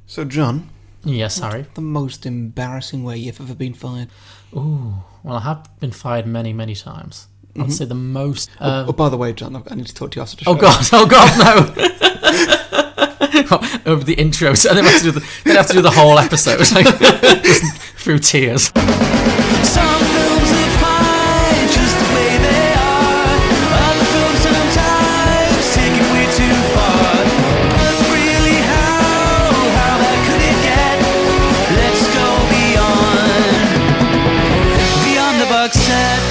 So, John. Yes, Harry. The most embarrassing way you've ever been fired? Ooh, well, I have been fired many, many times. I'd say the most... by the way, John, I need to talk to you after the show. Oh God, no! Over the intros, and then they have to do the whole episode, like, through tears. Some films are fine just the way they are. Other films sometimes take it way too far. But really, how bad could it get? Let's go beyond the box set.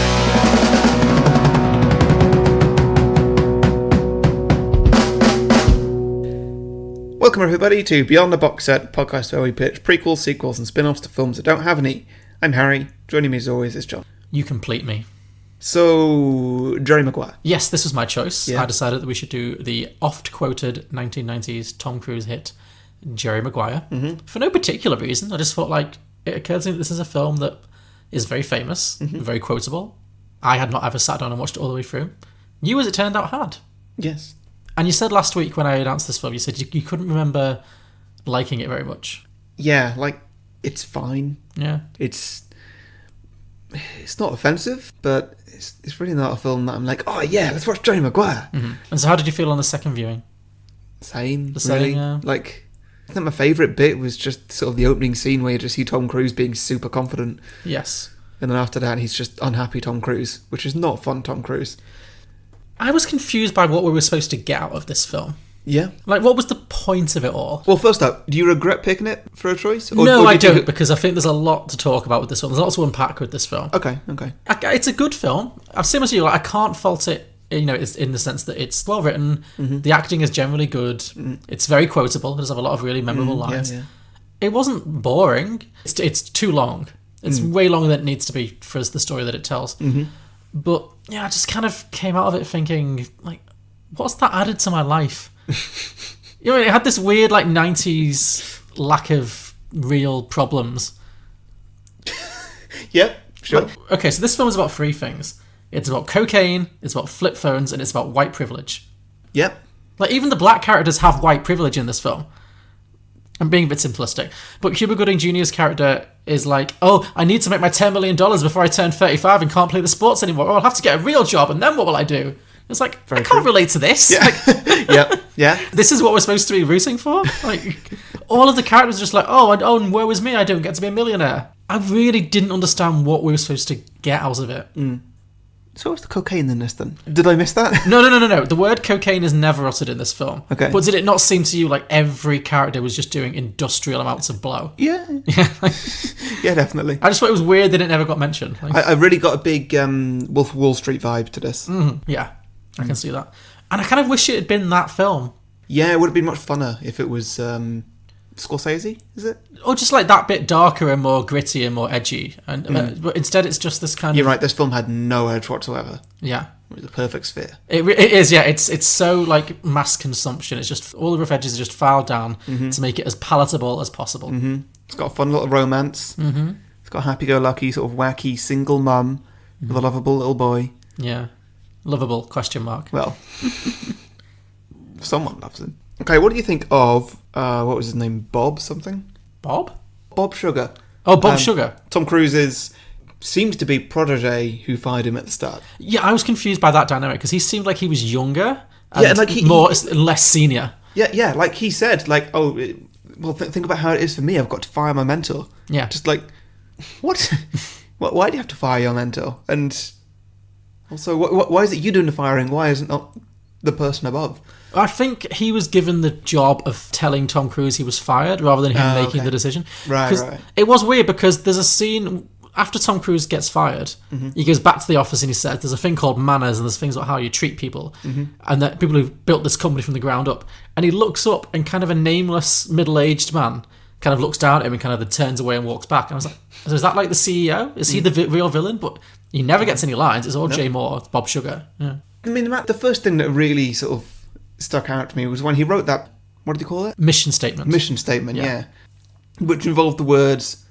Welcome everybody to Beyond the Box Set, podcast where we pitch prequels, sequels and spin-offs to films that don't have any. I'm Harry, joining me as always is John. You complete me. So, Jerry Maguire. Yes, this was my choice. Yeah. I decided that we should do the oft-quoted 1990s Tom Cruise hit, Jerry Maguire. Mm-hmm. For no particular reason, I just thought, like, it occurred to me that this is a film that is very famous, very quotable. I had not ever sat down and watched it all the way through. You, as it turned out, had. Yes. And you said last week when I announced this film, you said you couldn't remember liking it very much. Yeah, like, it's fine. Yeah. It's not offensive, but it's really not a film that I'm like, oh yeah, let's watch Jerry Maguire. Mm-hmm. And so how did you feel on the second viewing? Same, The same, really. yeah. Like, I think my favourite bit was just sort of the opening scene where you just see Tom Cruise being super confident. Yes. And then after that, he's just unhappy Tom Cruise, which is not fun Tom Cruise. I was confused by what we were supposed to get out of this film. Yeah. Like, what was the point of it all? Well, first up, do you regret picking it for a choice? Or No, do I you think don't, because I think there's a lot to talk about with this film. There's lots to unpack with this film. Okay. It's a good film. I'm similar to you. Like, I can't fault it. You know, it's in the sense that it's well written. Mm-hmm. The acting is generally good. It's very quotable. It does have a lot of really memorable lines. Yeah. It wasn't boring. It's too long. It's way longer than it needs to be for the story that it tells. Mm-hmm. But yeah, I just kind of came out of it thinking, like, what's that added to my life? You know, it had this weird, like, 90s lack of real problems. Yep, sure. Like, okay, so this film is about three things. It's about cocaine, it's about flip phones, and it's about white privilege. Yep. Like, even the black characters have white privilege in this film. I'm being a bit simplistic. But Cuba Gooding Jr.'s character is like, oh, I need to make my $10 million before I turn 35 and can't play the sports anymore. Oh, I'll have to get a real job, and then what will I do? It's like, I can't relate to this. Yeah. Like, Yeah. this is what we're supposed to be rooting for? Like, all of the characters are just like, and woe is me, I don't get to be a millionaire. I really didn't understand what we were supposed to get out of it. So what's the cocaine in this then? Did I miss that? No. The word cocaine is never uttered in this film. Okay. But did it not seem to you like every character was just doing industrial amounts of blow? Yeah. Yeah, definitely. I just thought it was weird that it never got mentioned. Like, I really got a big Wolf of Wall Street vibe to this. yeah, I can see that. And I kind of wish it had been that film. Yeah, it would have been much funner if it was Scorsese, is it? Or just like that bit darker and more gritty and more edgy. And but instead it's just this kind You're of... right, this film had no edge whatsoever. Yeah. It was a perfect sphere. It is, yeah. It's so like mass consumption. It's just all the rough edges are just filed down to make it as palatable as possible. It's got a fun little romance. It's got a happy-go-lucky, sort of wacky single mum with a lovable little boy. Yeah. Lovable, question mark. Well, someone loves him. Okay, what do you think of, what was his name, Bob something? Bob? Bob Sugar. Oh, Bob Sugar. Tom Cruise's seems to be protege who fired him at the start. Yeah, I was confused by that dynamic because he seemed like he was younger and Yeah, and like less senior. Yeah, like he said, like, think about how it is for me. I've got to fire my mentor. Yeah. Just like, what? Why do you have to fire your mentor? And also, why is it you doing the firing? Why isn't not the person above? I think he was given the job of telling Tom Cruise he was fired rather than him making the decision. Right. It was weird because there's a scene after Tom Cruise gets fired, he goes back to the office and he says there's a thing called manners and there's things about how you treat people and that people who've built this company from the ground up. And he looks up and kind of a nameless middle-aged man kind of looks down at him and kind of then turns away and walks back. And I was like, so is that like the CEO? Is he the real villain? But he never gets any lines. It's all Jay Moore, it's Bob Sugar. Yeah. I mean, the first thing that really sort of stuck out to me was when he wrote that, what did he call it? Mission statement. Mission statement, yeah. Which involved the words,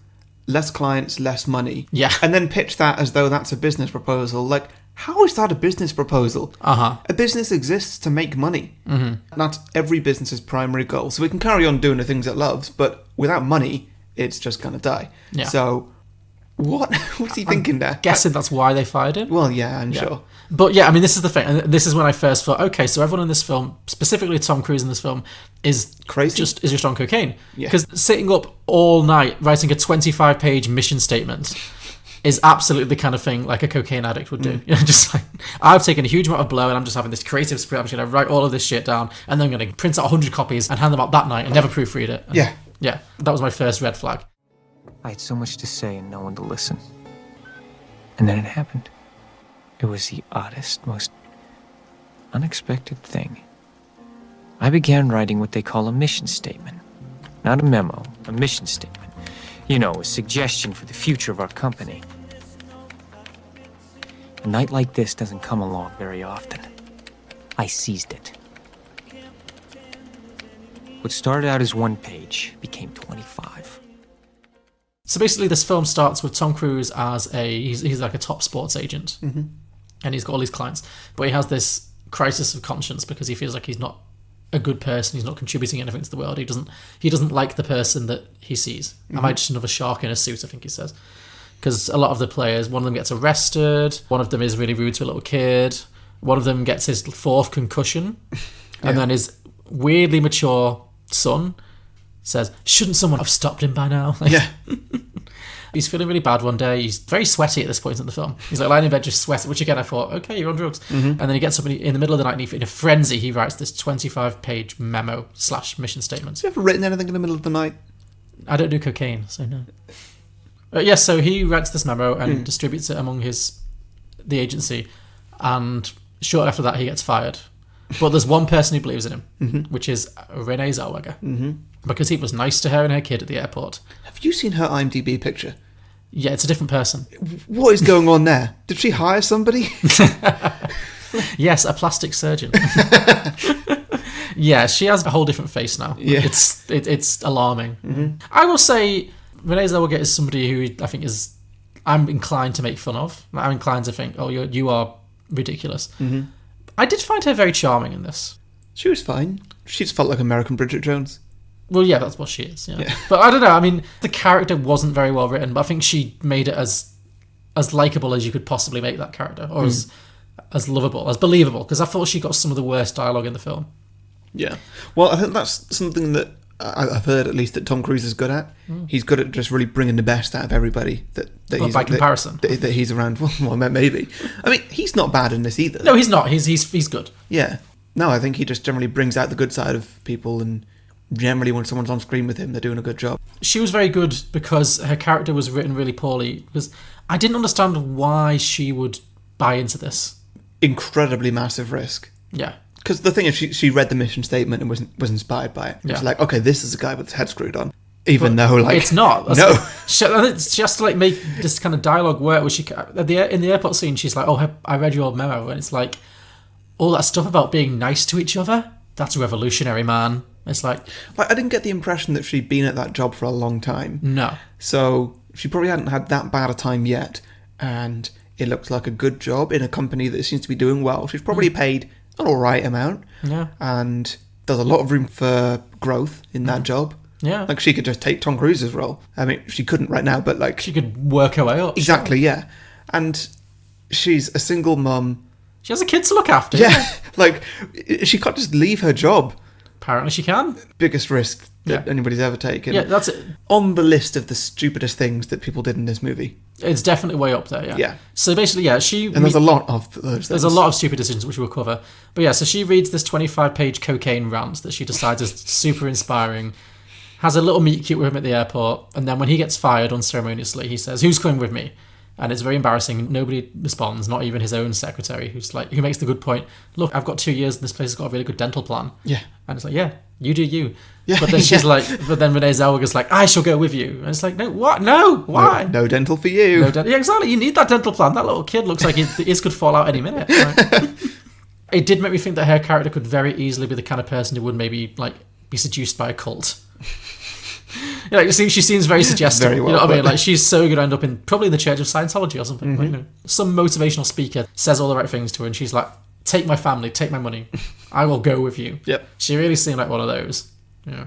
less clients, less money. Yeah. And then pitch that as though that's a business proposal. Like, How is that a business proposal? Uh-huh. A business exists to make money. Mm-hmm. That's every business's primary goal. So we can carry on doing the things it loves, but without money, it's just going to die. Yeah. So what's he thinking there? Guessing that's why they fired him. Well, yeah, I'm sure. But yeah, I mean, this is the thing. And this is when I first thought, okay, so everyone in this film, specifically Tom Cruise in this film, is Crazy. just on cocaine. Yeah. Because sitting up all night writing a 25-page mission statement is absolutely the kind of thing like a cocaine addict would do. You know, just like, I've taken a huge amount of blow and I'm just having this creative spirit. I'm just going to write all of this shit down and then I'm going to print out 100 copies and hand them out that night and never proofread it. And yeah, that was my first red flag. I had so much to say and no one to listen. And then it happened. It was the oddest, most unexpected thing. I began writing what they call a mission statement. Not a memo, a mission statement. You know, a suggestion for the future of our company. A night like this doesn't come along very often. I seized it. What started out as 1 page became 25. So basically this film starts with Tom Cruise as he's like a top sports agent. Mm-hmm. And he's got all these clients. But he has this crisis of conscience because he feels like he's not a good person. He's not contributing anything to the world. He doesn't like the person that he sees. Mm-hmm. Am I just another shark in a suit, I think he says. Because a lot of the players, one of them gets arrested. One of them is really rude to a little kid. One of them gets his 4th concussion. And then his weirdly mature son says, shouldn't someone have stopped him by now? Yeah. He's feeling really bad one day. He's very sweaty at this point in the film. He's like lying in bed just sweating, which again I thought, okay, you're on drugs. Mm-hmm. And then he gets up in the middle of the night and in a frenzy, he writes this 25-page memo / mission statement. Have you ever written anything in the middle of the night? I don't do cocaine, so no. Yes, so he writes this memo and distributes it among the agency. And shortly after that, he gets fired. But there's one person who believes in him, which is Renee Zellweger. Mm-hmm. Because he was nice to her and her kid at the airport. Have you seen her IMDb picture? Yeah, it's a different person. What is going on there? Did she hire somebody? Yes, a plastic surgeon. Yeah, she has a whole different face now. Yeah. It's alarming. Mm-hmm. I will say Renee Zellweger is somebody who I think I'm inclined to make fun of. I'm inclined to think, oh, you are ridiculous. Mm-hmm. I did find her very charming in this. She was fine. She just felt like American Bridget Jones. Well, yeah, that's what she is. Yeah. But I don't know. I mean, the character wasn't very well written, but I think she made it as likable as you could possibly make that character, or as lovable, as believable. Because I thought she got some of the worst dialogue in the film. Yeah. Well, I think that's something that I've heard at least that Tom Cruise is good at. He's good at just really bringing the best out of everybody by comparison that he's around. Well, maybe. I mean, he's not bad in this either. No, he's not. He's good. Yeah. No, I think he just generally brings out the good side of people, and generally when someone's on screen with him, they're doing a good job. She was very good because her character was written really poorly. Because I didn't understand why she would buy into this. Incredibly massive risk. Yeah. Because the thing is, she read the mission statement and was inspired by it. Yeah. She's like, okay, this is a guy with his head screwed on. Even though, like... It's not. No. She has to, like, make this kind of dialogue work where in the airport scene, she's like, oh, I read your memo. And it's like, all that stuff about being nice to each other, that's revolutionary, man. It's like... I didn't get the impression that she'd been at that job for a long time. No. So she probably hadn't had that bad a time yet. And it looks like a good job in a company that seems to be doing well. She's probably paid an alright amount. Yeah. And there's a lot of room for growth in that job. Yeah. Like, she could just take Tom Cruise's role. I mean, she couldn't right now, but, like... She could work her way up. Exactly, yeah. And she's a single mum. She has a kid to look after. Yeah. Like, she can't just leave her job. Apparently she can. Biggest risk that anybody's ever taken. Yeah, that's it. On the list of the stupidest things that people did in this movie. It's definitely way up there, yeah. Yeah. So basically, yeah, And there's a lot of those things. There's a lot of stupid decisions which we'll cover. But yeah, so she reads this 25-page cocaine rant that she decides is super inspiring, has a little meet cute with him at the airport, and then when he gets fired unceremoniously, he says, who's coming with me? And it's very embarrassing. Nobody responds, not even his own secretary, who makes the good point. Look, I've got 2 years and this place has got a really good dental plan. Yeah. And it's like, yeah, you do you. Yeah, but then she's like, but then Renee Zellweger's like, I shall go with you. And it's like, no, what? No, why? No dental for you. Yeah, exactly. You need that dental plan. That little kid looks like his could fall out any minute. Right? It did make me think that her character could very easily be the kind of person who would maybe like be seduced by a cult. Yeah, like, she seems very suggestive. Very well you know what I mean? put. Like, she's so going to end up in probably in the Church of Scientology or something. Like, you know, some motivational speaker says all the right things to her, and she's like, "Take my family, take my money, I will go with you." Yep. She really seemed like one of those. Yeah.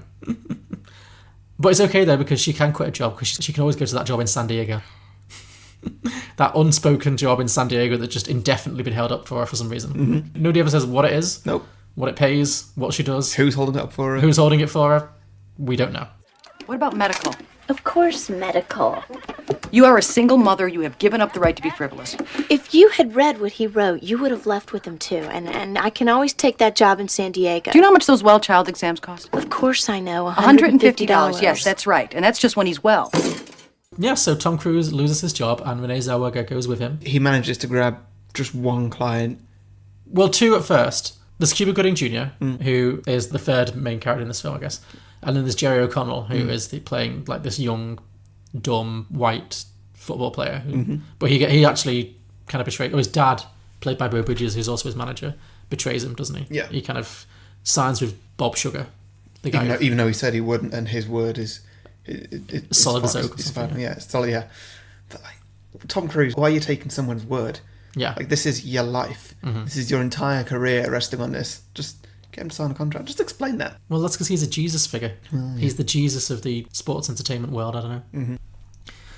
But it's okay though, because she can quit a job, because she can always go to that job in San Diego. That unspoken job in San Diego that's just indefinitely been held up for her for some reason. Nobody ever says what it is, Nope. what it pays, what she does, Who's holding it up for her? who's holding it for her. We don't know. What about medical? Of course, medical. You are a single mother. You have given up the right to be frivolous. If you had read what he wrote, you would have left with him too. And I can always take that job in San Diego. Do you know how much those well child exams cost? Of course I know. $150. Yes, that's right. And that's just when he's well. Yeah, so Tom Cruise loses his job and Renee Zellweger goes with him. He manages to grab just one client. Well, two at first. There's Cuba Gooding Jr., who is the third main character in this film, I guess. And then there's Jerry O'Connell, who is playing like this young, dumb, white football player. But he actually kind of betrayed... Or his dad, played by Beau Bridges, who's also his manager, betrays him, doesn't he? Yeah. He kind of signs with Bob Sugar, the guy. Even though he said he wouldn't, and his word is... it's Solid as fine, oak or it's something, fine. Yeah, it's solid, yeah. But, like, Tom Cruise, why are you taking someone's word? Yeah. Like, this is your life. This is your entire career resting on this. Just get him to sign a contract. Just explain that. Well, that's because he's a Jesus figure. He's the Jesus of the sports entertainment world, I don't know.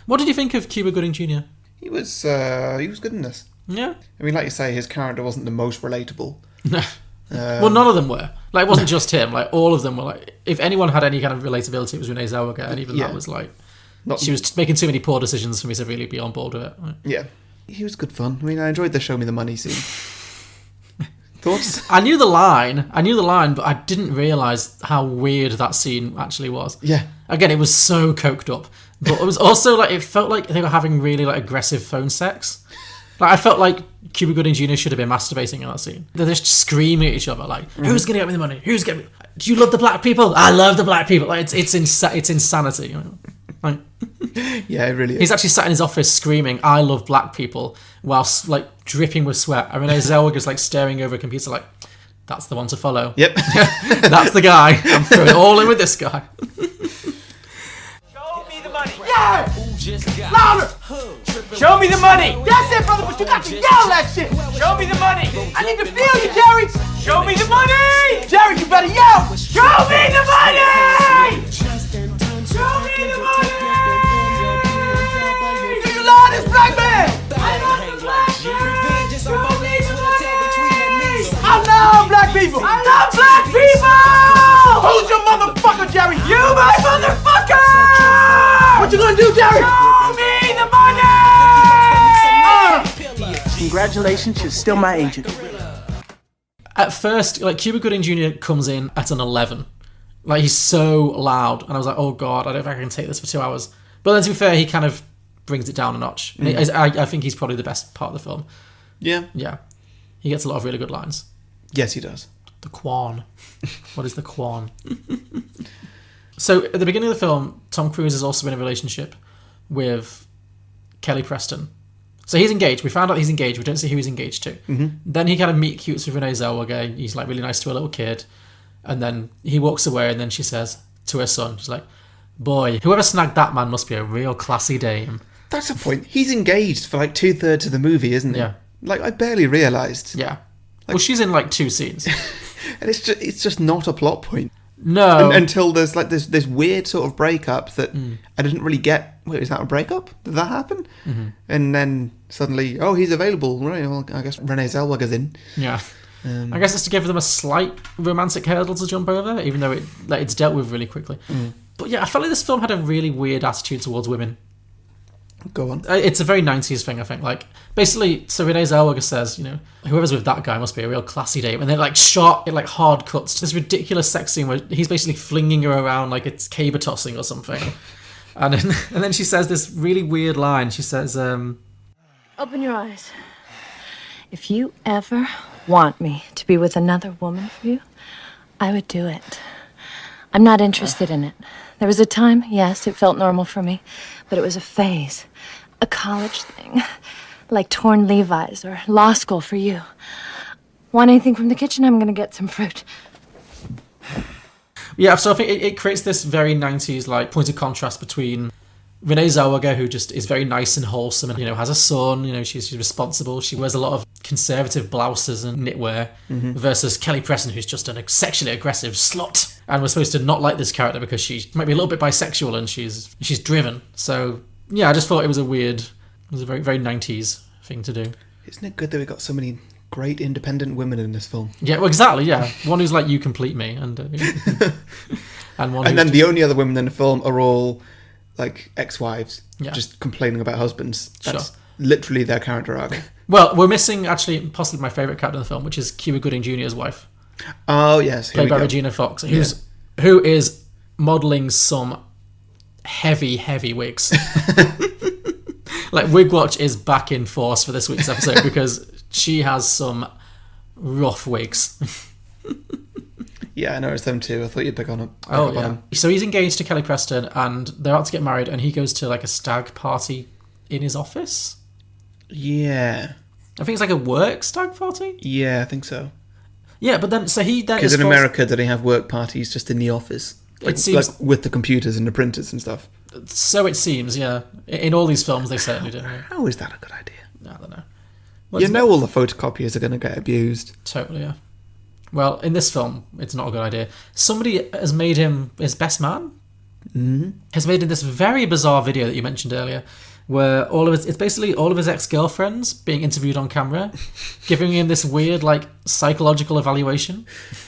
What did you think of Cuba Gooding Jr.? He was good in this. Yeah. I mean, like you say, his character wasn't the most relatable. Well, none of them were. Like, it wasn't just him. Like, all of them were like... If anyone had any kind of relatability, it was Renee Zellweger, and even Yeah. that was like... Not, She was making too many poor decisions for me to really be on board with it. Like, Yeah. He was good fun. I mean, I enjoyed the show me the money scene. Thoughts? I knew the line, but I didn't realise how weird that scene actually was. Yeah. Again, it was so coked up. But it was also like, it felt like they were having really like aggressive phone sex. Like, I felt like Cuba Gooding Jr. should have been masturbating in that scene. They're just screaming at each other like, "Who's gonna get me the money? Who's getting me? Do you love the black people? I love the black people." Like, it's insanity. Like, Yeah, it really is. he's actually sat in his office screaming, "I love black people," whilst like dripping with sweat. I mean, Zellweger's like staring over a computer like, "That's the one to follow. Yep. That's the guy. I'm throwing it all in with this guy." Show me the money. Yeah! Louder! Show me the money! That's it, brother, but you got to yell that shit! Show me the money! I need to feel you, Jerry! Show me the money! Jerry, you better yell! Show me the money! Show me the money! Do you love this black man? I love the black man! Show me the money! I love black people! I love black people! Who's your motherfucker, Jerry? You my motherfucker! What you gonna do, Jerry? Show me the money! Congratulations, you're still my agent. At first, like, Cuba Gooding Jr. comes in at an 11. Like, he's so loud, and I was like, oh god, I don't think I can take this for 2 hours. But then, to be fair, he kind of brings it down a notch. I think he's probably the best part of the film. Yeah. Yeah. He gets a lot of really good lines. Yes, he does. The Quan. What is the Quan? So, at the beginning of the film, Tom Cruise is also in a relationship with Kelly Preston. So he's engaged. We found out he's engaged. We don't see who he's engaged to. Then he kind of meet cutes with Renee Zellweger. He's like really nice to a little kid. And then he walks away, and then she says to her son, she's like, "Boy, whoever snagged that man must be a real classy dame." That's the point. He's engaged for like 2/3 of the movie, isn't he? Yeah. Like, I barely realised. Yeah. Well, she's in like 2 scenes. And it's just not a plot point. No. Until there's like this weird sort of breakup that I didn't really get. Wait, is that a breakup? Did that happen? And then suddenly, oh, he's available. Right, well, I guess Renee Zellweger's in. Yeah. I guess it's to give them a slight romantic hurdle to jump over, even though it's dealt with really quickly. But yeah, I felt like this film had a really weird attitude towards women. Go on. It's a very 90s thing, I think. Like, basically, so Renee Zellweger says, you know, whoever's with that guy must be a real classy dame. And then, like, shot, it like hard cuts to this ridiculous sex scene where he's basically flinging her around like it's caber tossing or something. and then she says this really weird line. She says, Open your eyes. If you ever want me to be with another woman for you, I would do it. I'm not interested in it. There was a time, yes, it felt normal for me, but it was a phase, a college thing, like torn Levi's or law school for you. Want anything from the kitchen? I'm gonna get some fruit. Yeah, so I think it creates this very 90s like point of contrast between Renee Zellweger, who just is very nice and wholesome and, has a son, she's responsible. She wears a lot of conservative blouses and knitwear versus Kelly Preston, who's just a sexually aggressive slut. And we're supposed to not like this character because she might be a little bit bisexual and she's driven. So, yeah, I just thought it was a very, very 90s thing to do. Isn't it good that we got so many great independent women in this film? Yeah, well, exactly, yeah. One who's like, you complete me. And then the only other women in the film are all like ex-wives, just complaining about husbands. That's literally their character arc. Well, we're missing actually possibly my favourite character in the film, which is Cuba Gooding Jr.'s wife. Oh yes, played by Regina Fox, who is modelling some heavy wigs. Like Wig Watch is back in force for this week's episode because she has some rough wigs. Yeah, I noticed them too. I thought you'd pick on them. Oh, yeah. So he's engaged to Kelly Preston and they're about to get married and he goes to like a stag party in his office. Yeah. I think it's like a work stag party? Yeah, I think so. Yeah, but then, so he then... Because in America, do they have work parties just in the office? It seems... Like with the computers and the printers and stuff. So it seems, yeah. In all these films, they certainly do. Yeah. How is that a good idea? I don't know. Well, all the photocopiers are going to get abused. Totally, yeah. Well, in this film, it's not a good idea. Somebody has made him his best man. Mm-hmm. Has made him this very bizarre video that you mentioned earlier, where it's basically all of his ex-girlfriends being interviewed on camera, giving him this weird, like, psychological evaluation.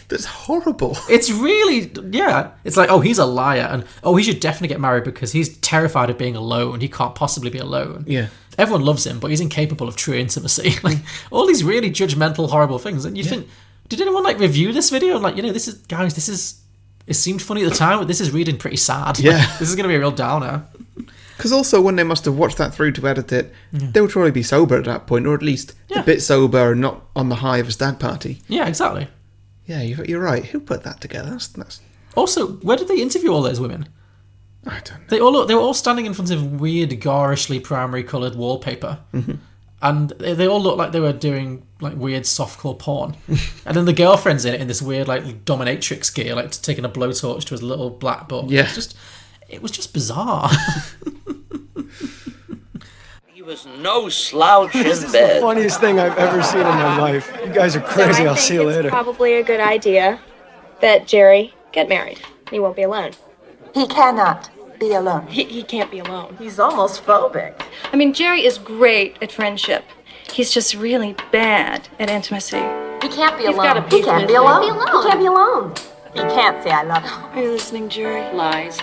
That's horrible. It's really, yeah. It's like, oh, he's a liar, and oh, he should definitely get married because he's terrified of being alone. He can't possibly be alone. Yeah. Everyone loves him, but he's incapable of true intimacy. Like, all these really judgmental, horrible things. And you think, did anyone, like, review this video? And, like, it seemed funny at the time, but this is reading pretty sad. Yeah. Like, this is going to be a real downer. Because also, when they must have watched that through to edit it, they would probably be sober at that point, or at least a bit sober and not on the high of a stag party. Yeah, exactly. Yeah, you're right. Who put that together? That's... Also, where did they interview all those women? I don't know. They were all standing in front of weird, garishly primary coloured wallpaper. Mm-hmm. And they all looked like they were doing like weird softcore porn. And then the girlfriend's in it in this weird like dominatrix gear, like taking a blowtorch to his little black butt. Yeah. It was just bizarre. He was no slouch in bed. This is the funniest thing I've ever seen in my life. You guys are crazy. I'll see you later. It's probably a good idea that Jerry get married. He won't be alone. He cannot be alone. He can't be alone. He's almost phobic. I mean, Jerry is great at friendship. He's just really bad at intimacy. He can't be He's alone. got a He can't be alone. He can't be alone. He can't say I love him. Are you listening, Jerry? Lies.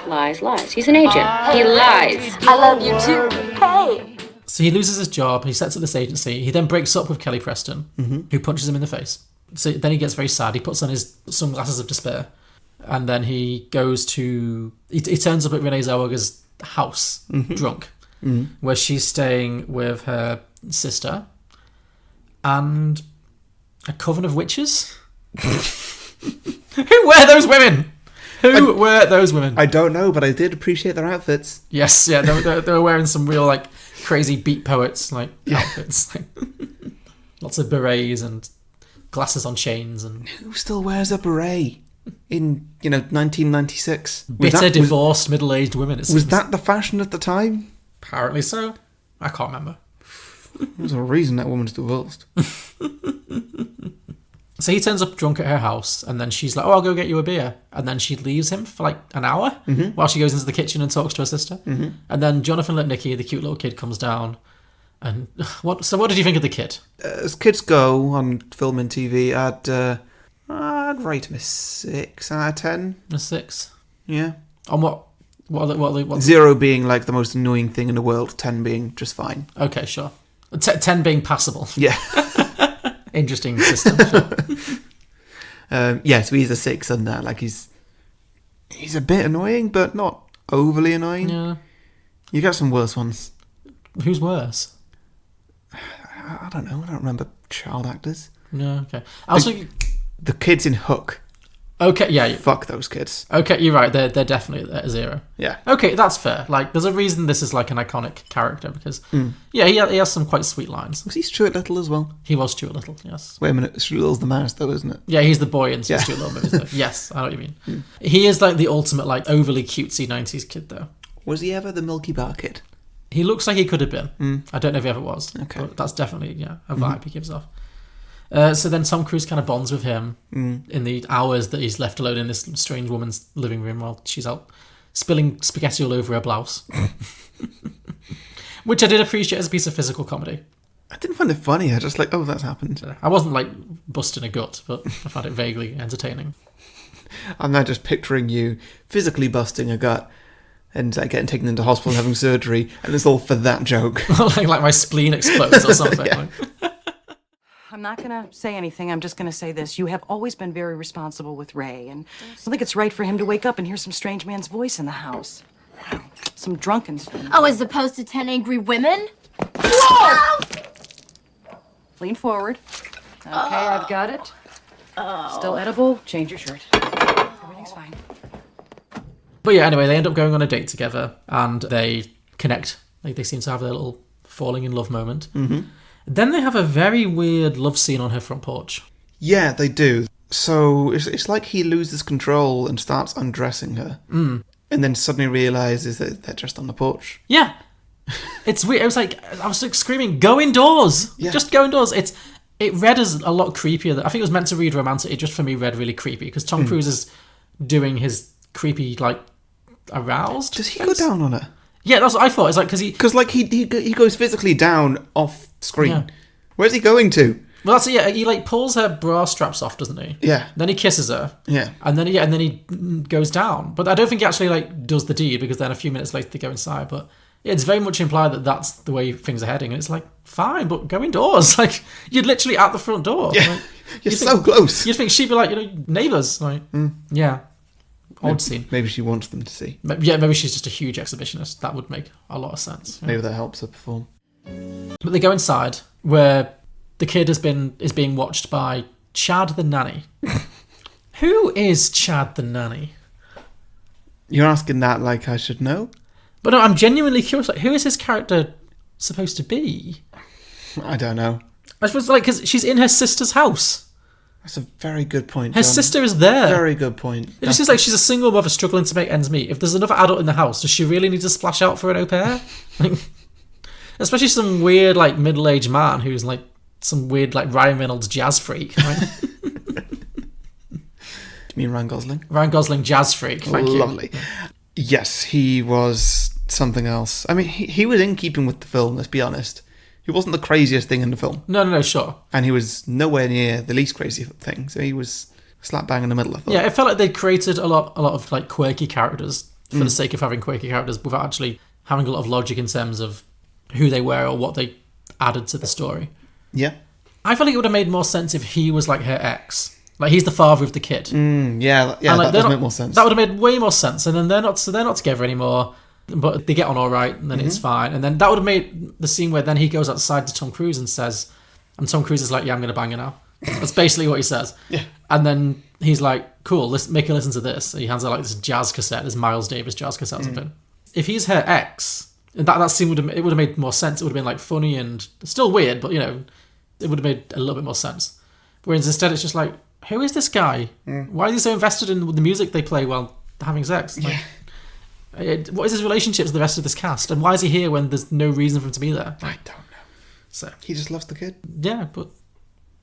He's an agent. He lies. I love you too. Hey. So he loses his job. He sets up this agency. He then breaks up with Kelly Preston, who punches him in the face. So then he gets very sad. He puts on his sunglasses of despair. And then he goes to... He turns up at Renee Zellweger's house, drunk, where she's staying with her sister and a coven of witches. Who were those women? Who were those women? I don't know, but I did appreciate their outfits. Yes, yeah, they were wearing some real, like, crazy beat poets, like, outfits. Lots of berets and glasses on chains. And who still wears a beret in, 1996? Bitter, divorced, middle-aged women. Was that the fashion at the time? Apparently so. I can't remember. There's a reason that woman's divorced. So he turns up drunk at her house, and then she's like, oh, I'll go get you a beer. And then she leaves him for like an hour while she goes into the kitchen and talks to her sister. And then Jonathan Lipnicki, the cute little kid, comes down. And what did you think of the kid? As kids go on film and TV, I'd rate him a 6 out of 10. A 6? Yeah. On what? What 0 being like the most annoying thing in the world, 10 being just fine. Okay, sure. 10 being passable. Yeah. Interesting system. Sure. So he's a 6 on that. Like he's a bit annoying, but not overly annoying. Yeah. You got some worse ones. Who's worse? I don't know. I don't remember child actors. No, okay. I was thinking... The kids in Hook. Okay, yeah. Fuck those kids. Okay, you're right. They're definitely at 0. Yeah. Okay, that's fair. Like, there's a reason this is like an iconic character because, yeah, he has some quite sweet lines. Was he Stuart Little as well? He was Stuart Little, yes. Wait a minute, Stuart Little's the mouse, though, isn't it? Yeah, he's the boy in Yeah. Stuart Little movies, though. Yes, I know what you mean. He is like the ultimate, like, overly cutesy 90s kid, though. Was he ever the Milky Bar kid? He looks like he could have been. I don't know if he ever was. Okay. But that's definitely, a vibe he gives off. So then Tom Cruise kind of bonds with him in the hours that he's left alone in this strange woman's living room while she's out spilling spaghetti all over her blouse. Which I did appreciate as a piece of physical comedy. I didn't find it funny. I just like, oh, that's happened. I wasn't like busting a gut, but I found it vaguely entertaining. I'm now just picturing you physically busting a gut and getting taken into hospital and having surgery, and it's all for that joke. like my spleen explodes or something. Yeah. I'm not going to say anything. I'm just going to say this. You have always been very responsible with Ray, and I don't think it's right for him to wake up and hear some strange man's voice in the house. Some drunken... Oh, as opposed to 10 angry women? Whoa! Lean forward. Okay, I've got it. Still edible. Change your shirt. Everything's fine. But yeah, anyway, they end up going on a date together, and they connect. Like, they seem to have their little falling in love moment. Mm-hmm. Then they have a very weird love scene on her front porch. Yeah, they do. So it's like he loses control and starts undressing her. And then suddenly realises that they're just on the porch. Yeah. It's weird. I was like screaming, go indoors! Yeah. Just go indoors. It read as a lot creepier. I think it was meant to read romantic. It just, for me, read really creepy, because Tom Cruise is doing his creepy, like, aroused. Does he go down on her? Yeah, that's what I thought. It's like, because he goes physically down off screen. Yeah. Where's he going to? Well, that's it. Yeah, he like pulls her bra straps off, doesn't he? Yeah. Then he kisses her. Yeah. And then he goes down. But I don't think he actually like does the deed, because then a few minutes later they go inside. But yeah, it's very much implied that that's the way things are heading. And it's like, fine, but go indoors. Like, you're literally at the front door. Yeah. Like, You're so close. You'd think she'd be like, neighbours. Like, yeah. Odd scene. Maybe she wants them to see. Yeah, maybe she's just a huge exhibitionist. That would make a lot of sense. Yeah. Maybe that helps her perform. But they go inside, where the kid is being watched by Chad the nanny. Who is Chad the nanny? You're asking that like I should know? But no, I'm genuinely curious. Like, who is his character supposed to be? I don't know. I suppose because she's in her sister's house. That's a very good point, Her John. sister is there. Very good point. It just seems like she's a single mother struggling to make ends meet. If there's another adult in the house, does she really need to splash out for an au pair? Like, especially some weird, like, middle-aged man who's, like, some weird, like, Ryan Reynolds jazz freak. Right? You mean Ryan Gosling? Ryan Gosling jazz freak. Thank you. Lovely. Yes, he was something else. I mean, he was in keeping with the film, let's be honest. He wasn't the craziest thing in the film. No, sure. And he was nowhere near the least crazy thing. So he was slap bang in the middle, I thought. Yeah, it felt like they created a lot of like quirky characters for the sake of having quirky characters without actually having a lot of logic in terms of who they were or what they added to the story. Yeah. I feel like it would have made more sense if he was like her ex. Like, he's the father of the kid. Yeah, And, like, that does make more sense. That would have made way more sense. And then they're not together anymore. But they get on all right, and then it's fine. And then that would have made the scene where then he goes outside to Tom Cruise and says, and Tom Cruise is like, yeah, I'm going to bang her now. That's basically what he says. Yeah. And then he's like, cool, let's make her listen to this. And he hands her like this jazz cassette, this Miles Davis jazz cassette or something. If he's her ex, that scene would have made more sense. It would have been like funny and still weird, but, you know, it would have made a little bit more sense. Whereas instead it's just like, who is this guy? Why is he so invested in the music they play while having sex? Like, what is his relationship to the rest of this cast? And why is he here when there's no reason for him to be there? I don't know. So He just loves the kid. yeah, but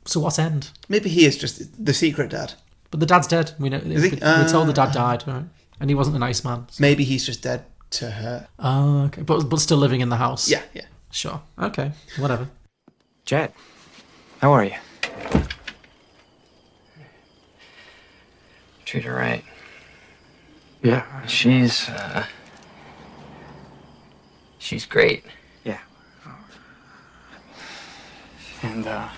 so what end? Maybe he is just the secret dad. But the dad's dead. We know. Is he? We're told the dad died, right? And he wasn't a nice man. So. Maybe he's just dead to her. Oh, okay. But still living in the house. Yeah. Sure. Okay. Whatever. Chad, how are you? Treat her right. Yeah. She's great. Yeah. And I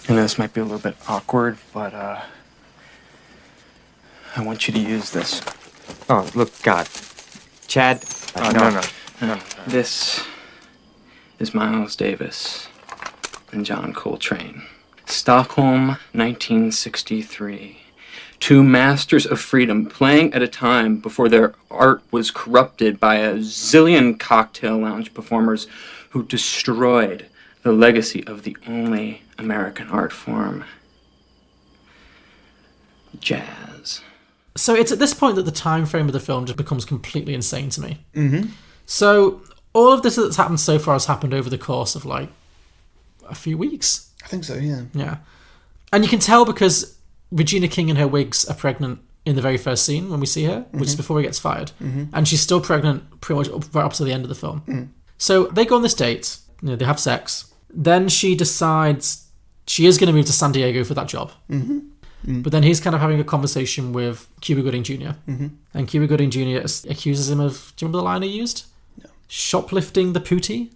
know this might be a little bit awkward, but I want you to use this. Oh, look, God. Chad. No. This is Miles Davis and John Coltrane. Stockholm, 1963. Two masters of freedom playing at a time before their art was corrupted by a zillion cocktail lounge performers who destroyed the legacy of the only American art form, jazz. So it's at this point that the time frame of the film just becomes completely insane to me. Mm-hmm. So all of this that's happened so far has happened over the course of like a few weeks. I think so, yeah. Yeah. And you can tell because Regina King and her wigs are pregnant in the very first scene when we see her, which is before he gets fired. Mm-hmm. And she's still pregnant pretty much right up to the end of the film. So they go on this date, they have sex. Then she decides she is going to move to San Diego for that job. But then he's kind of having a conversation with Cuba Gooding Jr. And Cuba Gooding Jr. accuses him of, do you remember the line he used? No. Shoplifting the pootie.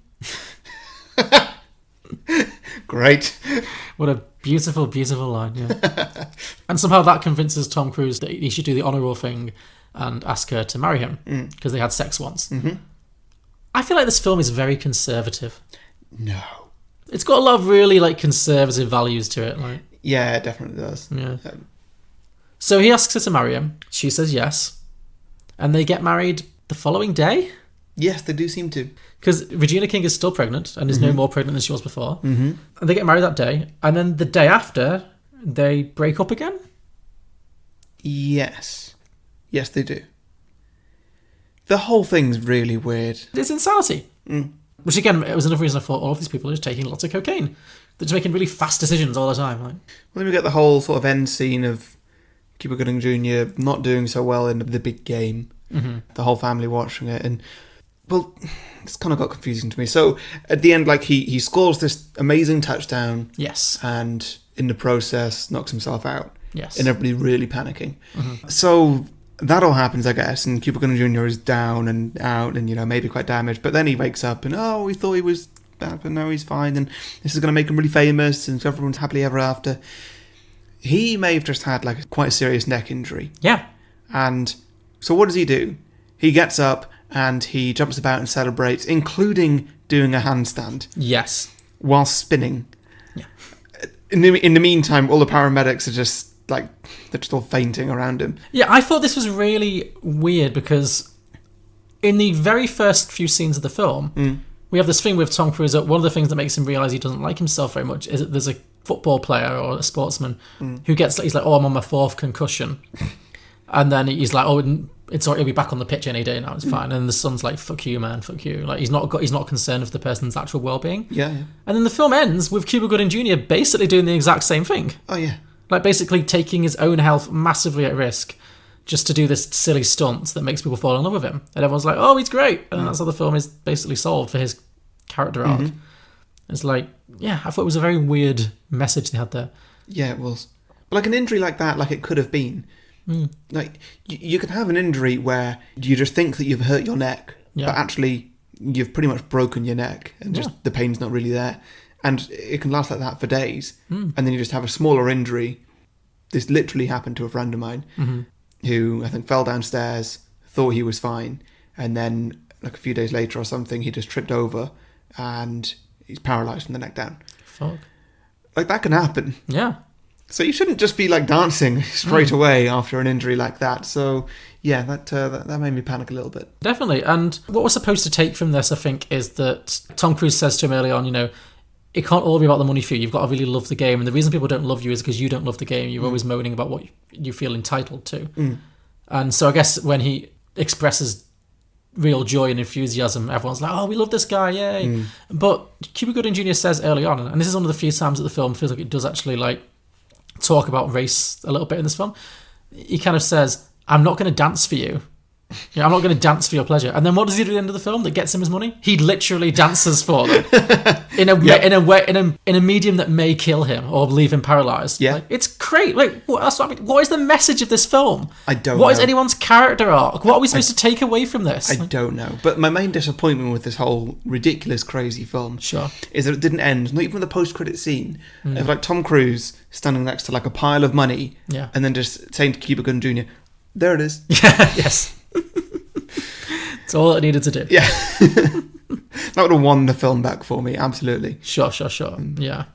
Great. What a beautiful, beautiful line, yeah. And somehow that convinces Tom Cruise that he should do the honourable thing and ask her to marry him because they had sex once. I feel like this film is very conservative. No. It's got a lot of really like conservative values to it. Like, yeah, it definitely does. Yeah. So he asks her to marry him. She says yes. And they get married the following day? Yes, they do seem to. Because Regina King is still pregnant and is no more pregnant than she was before. And they get married that day. And then the day after, they break up again? Yes. Yes, they do. The whole thing's really weird. It's insanity. Which again, it was another reason I thought all of these people are just taking lots of cocaine. They're just making really fast decisions all the time. Like, well, then we get the whole sort of end scene of Cuba Gooding Jr. not doing so well in the big game. The whole family watching it. And, well, it's kind of got confusing to me. So, at the end, like, he scores this amazing touchdown. Yes. And, in the process, knocks himself out. Yes. And everybody really panicking. So, that all happens, I guess, and Cuba Gooding Jr. is down and out and, maybe quite damaged. But then he wakes up and, we thought he was bad, but now he's fine. And this is going to make him really famous and everyone's happily ever after. He may have just had, like, quite a serious neck injury. Yeah. And so what does he do? He gets up and he jumps about and celebrates, including doing a handstand. Yes. While spinning. Yeah. In the meantime, all the paramedics are just, like, they're just all fainting around him. Yeah, I thought this was really weird because in the very first few scenes of the film, we have this thing with Tom Cruise that one of the things that makes him realise he doesn't like himself very much is that there's a football player or a sportsman who he's like, I'm on my 4th concussion. And then he's like, it's alright, he'll be back on the pitch any day now, it's fine. And the son's like, fuck you, man, fuck you. Like, he's not concerned with the person's actual well-being. Yeah. And then the film ends with Cuba Gooding Jr. basically doing the exact same thing. Oh, yeah. Like, basically taking his own health massively at risk just to do this silly stunt that makes people fall in love with him. And everyone's like, oh, he's great. And that's how the film is basically solved for his character arc. It's like, yeah, I thought it was a very weird message they had there. Yeah, it was. But like an injury like that, like it could have been. Like, you can have an injury where you just think that you've hurt your neck, but actually you've pretty much broken your neck and just the pain's not really there. And it can last like that for days. And then you just have a smaller injury. This literally happened to a friend of mine who, I think, fell downstairs, thought he was fine. And then, like a few days later or something, he just tripped over and he's paralysed from the neck down. Fuck. Like, that can happen. Yeah. So you shouldn't just be, like, dancing straight away after an injury like that. So, yeah, that made me panic a little bit. Definitely. And what we're supposed to take from this, I think, is that Tom Cruise says to him early on, it can't all be about the money for you. You've got to really love the game. And the reason people don't love you is because you don't love the game. You're always moaning about what you feel entitled to. And so I guess when he expresses real joy and enthusiasm, everyone's like, oh, we love this guy, yay. But Cuba Gooding Jr. says early on, and this is one of the few times that the film feels like it does actually, like, talk about race a little bit in this film. He kind of says, I'm not going to dance for you. I'm not going to dance for your pleasure. And then what does he do at the end of the film that gets him his money? He literally dances for them in a medium that may kill him or leave him paralysed. Yeah, like, it's great. Like, what is the message of this film? I don't know. What is anyone's character arc? What are we supposed to take away from this? I don't know. But my main disappointment with this whole ridiculous, crazy film is that it didn't end, not even with the post-credit scene, of like Tom Cruise standing next to like a pile of money and then just saying to Cuba Gooding Jr., there it is. Yes. That's all it needed to do. Yeah. That would have won the film back for me, absolutely. Sure. Yeah.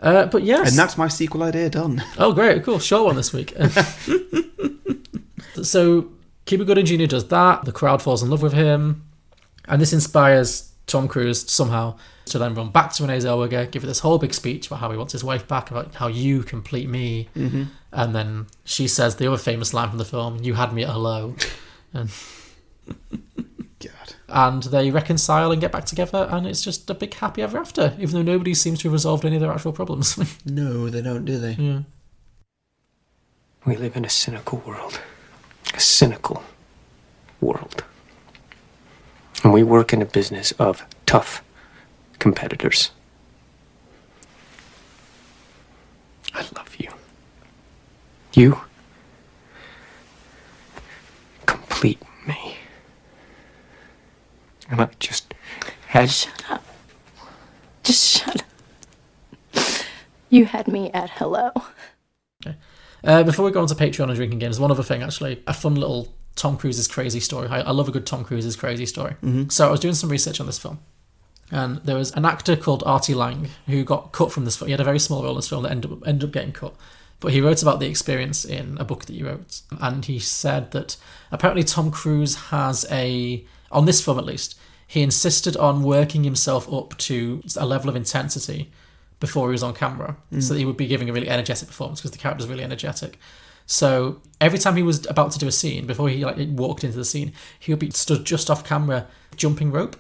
But yes. And that's my sequel idea done. Oh, great. Cool. Short one this week. So Cuba Gooding Jr. does that. The crowd falls in love with him. And this inspires Tom Cruise somehow to then run back to Renee Zellweger, give her this whole big speech about how he wants his wife back, about how you complete me. Mm-hmm. And then she says the other famous line from the film, "You had me at hello." And, God. And they reconcile and get back together, and it's just a big happy ever after, even though nobody seems to have resolved any of their actual problems. No, they don't, do they? Yeah. We live in a cynical world. A cynical world. And we work in a business of tough competitors. I love you. You complete me. And I just had... Shut up. Just shut up. You had me at hello. Okay. Before we go on to Patreon and drinking games, one other thing, actually. A fun little Tom Cruise's crazy story. I love a good Tom Cruise's crazy story. Mm-hmm. So I was doing some research on this film. And there was an actor called Artie Lang who got cut from this film. He had a very small role in this film that ended up getting cut. But he wrote about the experience in a book that he wrote. And he said that apparently Tom Cruise has on this film at least, he insisted on working himself up to a level of intensity before he was on camera, so that he would be giving a really energetic performance because the character's really energetic. So every time he was about to do a scene, before he walked into the scene, he would be stood just off camera, jumping rope,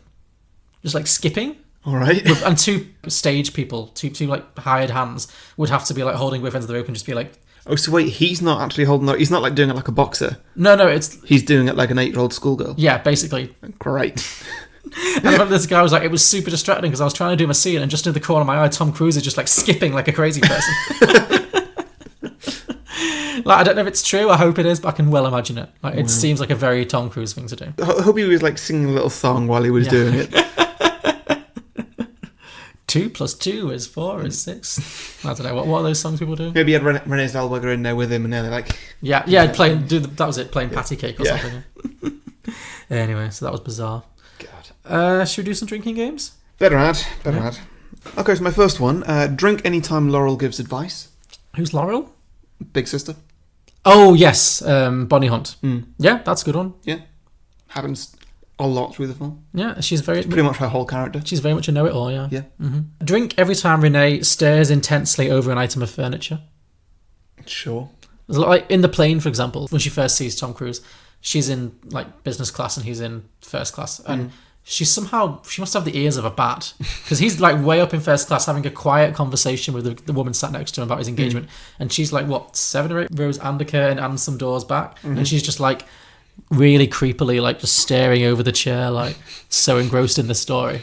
just skipping. All right. And two stage people, two hired hands, would have to be holding both ends of the rope and just be like. Oh, so wait, he's not actually holding it. He's not doing it like a boxer. No, it's. He's doing it like an 8-year-old schoolgirl. Yeah, basically. Great. And I remember this guy was it was super distracting because I was trying to do my scene and just in the corner of my eye, Tom Cruise is just skipping like a crazy person. I don't know if it's true. I hope it is, but I can well imagine it. It seems like a very Tom Cruise thing to do. I hope he was singing a little song while he was doing it. 2 + 2 is 4 is 6. I don't know what are those songs people do. Maybe he had Renee Zellweger in there with him, and they're that was it, playing patty cake or something. Anyway, so that was bizarre. God. Should we do some drinking games? Better add. Okay, so my first one: drink anytime Laurel gives advice. Who's Laurel? Big sister. Oh yes, Bonnie Hunt. Yeah, that's a good one. Yeah, happens a lot through the film. Yeah, she's pretty much her whole character. She's very much a know-it-all. Yeah. Yeah. Mm-hmm. Drink every time Renee stares intensely over an item of furniture. Sure. There's a lot, in the plane, for example, when she first sees Tom Cruise, she's in business class and he's in first class, and she must have the ears of a bat because he's way up in first class having a quiet conversation with the woman sat next to him about his engagement, and she's 7 or 8 rows under curtain and some doors back, and she's just really creepily just staring over the chair, so engrossed in the story.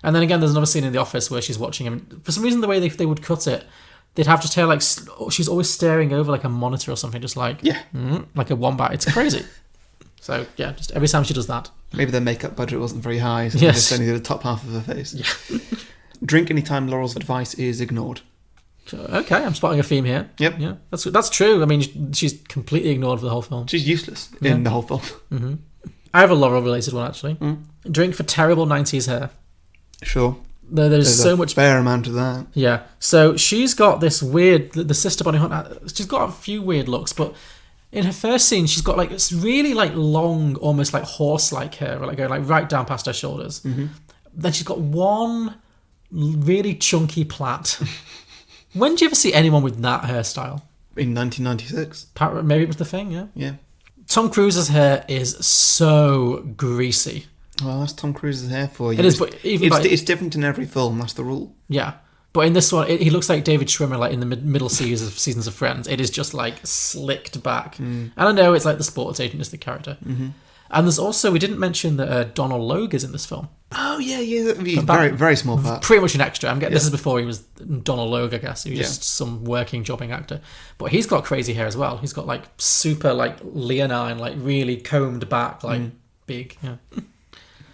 And then again, there's another scene in the office where she's watching him. For some reason, the way they would cut it, they'd have just her she's always staring over a monitor or something, just like a wombat. It's crazy. So yeah, just every time she does that. Maybe their makeup budget wasn't very high, so they just only did the top half of her face. Yeah. Drink anytime Laurel's advice is ignored. Okay, I'm spotting a theme here. Yep. Yeah, that's true. I mean, she's completely ignored for the whole film. She's useless in the whole film. Mm-hmm. I have a Laurel-related one, actually. Drink for terrible 90s hair. Sure. There's so much fair amount of that. Yeah. So she's got this weird. The sister Bonnie Hunt. She's got a few weird looks, but in her first scene, she's got this really long, almost horse-like hair, going right down past her shoulders. Mm-hmm. Then she's got one really chunky plait. When did you ever see anyone with that hairstyle? In 1996. Maybe it was the thing. Yeah. Yeah. Tom Cruise's hair is so greasy. Well, that's Tom Cruise's hair for you. It is, but it's different in every film. That's the rule. Yeah, but in this one, he looks like David Schwimmer, in the middle seasons of Friends. It is just slicked back, and I know it's the sports agent is the character. Mm-hmm. And there's also, we didn't mention that Donald Logue is in this film. Oh yeah. He's very very small part. Pretty much an extra. This is before he was Donald Logue, I guess. He was just some working jobbing actor, but he's got crazy hair as well. He's got super leonine, really combed back, big. Yeah.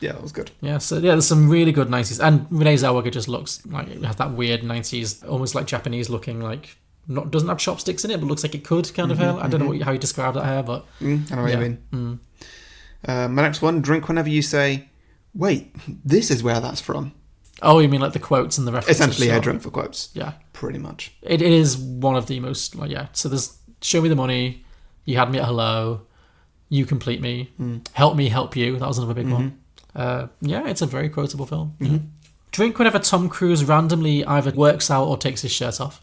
Yeah, that was good. Yeah, so there's some really good 90s. And Renee Zellweger just looks it has that weird 90s, almost Japanese looking, doesn't have chopsticks in it, but looks like it could kind of hair. I don't know how you describe that hair, but... I know what you mean. My next one, drink whenever you say, wait, this is where that's from. Oh, you mean like the quotes and the references? Essentially, yeah, drunk for quotes. Yeah. Pretty much. It is one of the most, like, yeah. So there's show me the money, you had me at hello, you complete me, help me help you. That was another big one. Yeah, it's a very quotable film. Yeah. Drink whenever Tom Cruise randomly either works out or takes his shirt off.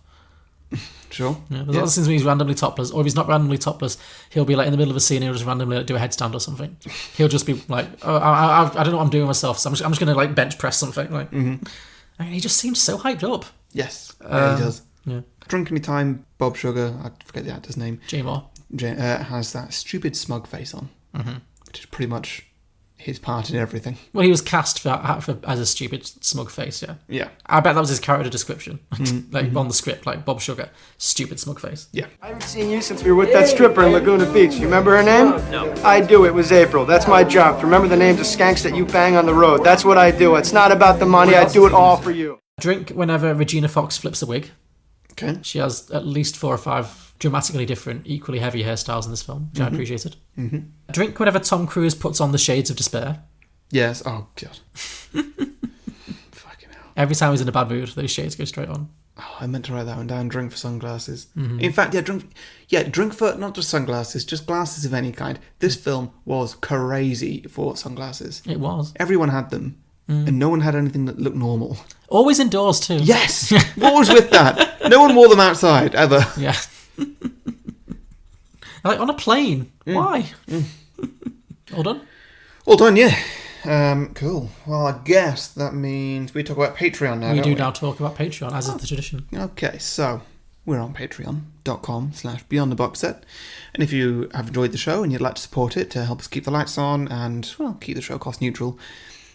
Sure. Yeah, there's lots of scenes when he's randomly topless, or if he's not randomly topless, he'll be like in the middle of a scene and he'll just randomly like, do a headstand or something. He'll just be like, oh, I don't know what I'm doing myself, so I'm just going to like bench press something. Like, I mean, he just seems so hyped up. Yes, yeah, he does. Yeah. Drunk Anytime, Bob Sugar, I forget the actor's name. J. Moore. Has that stupid smug face on, which is pretty much his part in everything. Well, he was cast as a stupid smug face, yeah. Yeah. I bet that was his character description. On the script, like Bob Sugar, stupid smug face. Yeah. I haven't seen you since we were with that stripper in Laguna Beach. You remember her name? No. I do. It was April. That's my job. To remember the names of skanks that you bang on the road. That's what I do. It's not about the money. I do it all for you. Drink whenever Regina Fox flips a wig. Okay. She has at least 4 or 5 dramatically different, equally heavy hairstyles in this film, which I appreciated. Drink whenever Tom Cruise puts on the shades of despair. Yes. Oh, God. Fucking hell. Every time he's in a bad mood, those shades go straight on. Oh, I meant to write that one down. Drink for sunglasses. In fact, drink for not just sunglasses, just glasses of any kind. This film was crazy for sunglasses. It was. Everyone had them, and no one had anything that looked normal. Always indoors too. Yes. What was with that? No one wore them outside ever. Yeah. Like on a plane. Why? All done? All done, yeah. Cool. Well, I guess that means we talk about Patreon now. We do now talk about Patreon, as is the tradition. Okay, so we're on patreon.com/beyondtheboxset. And if you have enjoyed the show and you'd like to support it to help us keep the lights on and, well, keep the show cost neutral,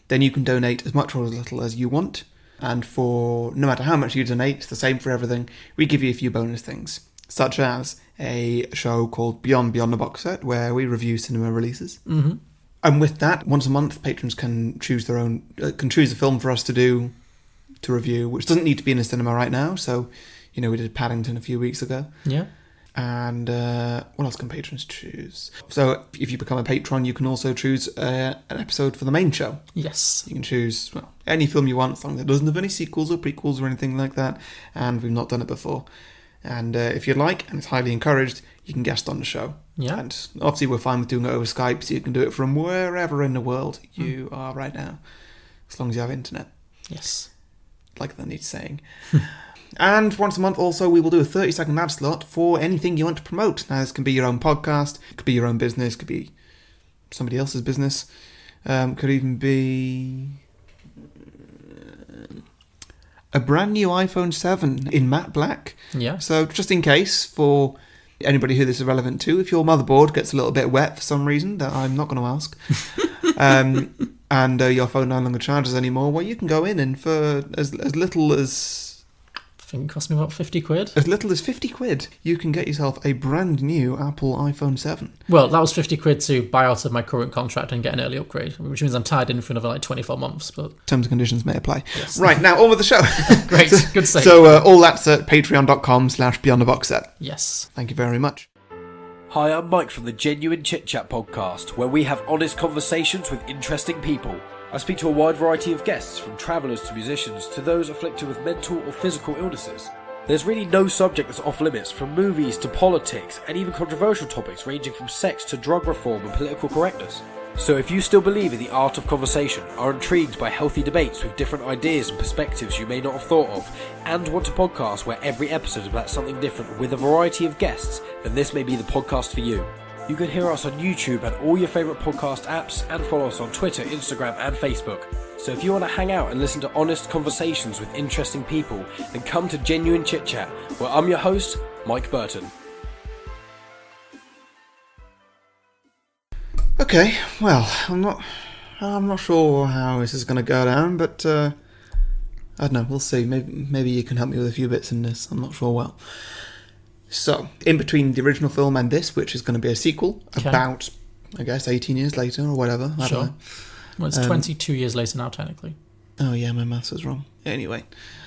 then you can donate as much or as little as you want. And for no matter how much you donate, it's the same for everything, we give you a few bonus things, such as a show called Beyond the Box Set, where we review cinema releases. And with that, once a month, patrons can choose their own, can choose a film for us to review, which doesn't need to be in a cinema right now. So, you know, we did Paddington a few weeks ago. Yeah. And what else can patrons choose? So if you become a patron, you can also choose an episode for the main show. Yes. You can choose any film you want, as long as it doesn't have any sequels or prequels or anything like that. And we've not done it before. And if you'd like, and it's highly encouraged, you can guest on the show. Yeah. And obviously we're fine with doing it over Skype, so you can do it from wherever in the world you are right now, as long as you have internet. Yes. Like that needs saying. And once a month also we will do a 30-second ad slot for anything you want to promote. Now this can be your own podcast, it could be your own business, it could be somebody else's business, could even be a brand new iPhone 7 in matte black. Yeah. So just in case, for anybody who this is relevant to, if your motherboard gets a little bit wet for some reason that I'm not going to ask, and your phone no longer charges anymore, well, you can go in and for as little as... I think it cost me about 50 quid. As little as 50 quid, you can get yourself a brand new Apple iPhone 7. Well, that was 50 quid to buy out of my current contract and get an early upgrade, which means I'm tied in for another like 24 months. But terms and conditions may apply. Yes. Right, now on with the show. Great, good save. So all that's at patreon.com/beyondtheboxset. Yes. Thank you very much. Hi, I'm Mike from the Genuine Chit Chat podcast, where we have honest conversations with interesting people. I speak to a wide variety of guests, from travellers to musicians to those afflicted with mental or physical illnesses. There's really no subject that's off limits, from movies to politics and even controversial topics ranging from sex to drug reform and political correctness. So if you still believe in the art of conversation, are intrigued by healthy debates with different ideas and perspectives you may not have thought of, and want a podcast where every episode is about something different with a variety of guests, then this may be the podcast for you. You can hear us on YouTube and all your favourite podcast apps, and follow us on Twitter, Instagram and Facebook. So if you want to hang out and listen to honest conversations with interesting people, then come to Genuine Chit Chat, where I'm your host, Mike Burton. Okay, well, I'm not sure how this is going to go down, but I don't know, we'll see. Maybe you can help me with a few bits in this, I'm not sure well. So, in between the original film and this, which is going to be a sequel, about, I guess, 18 years later or whatever. I don't know. Well, it's 22 years later now, technically. Oh yeah, my maths was wrong. Anyway.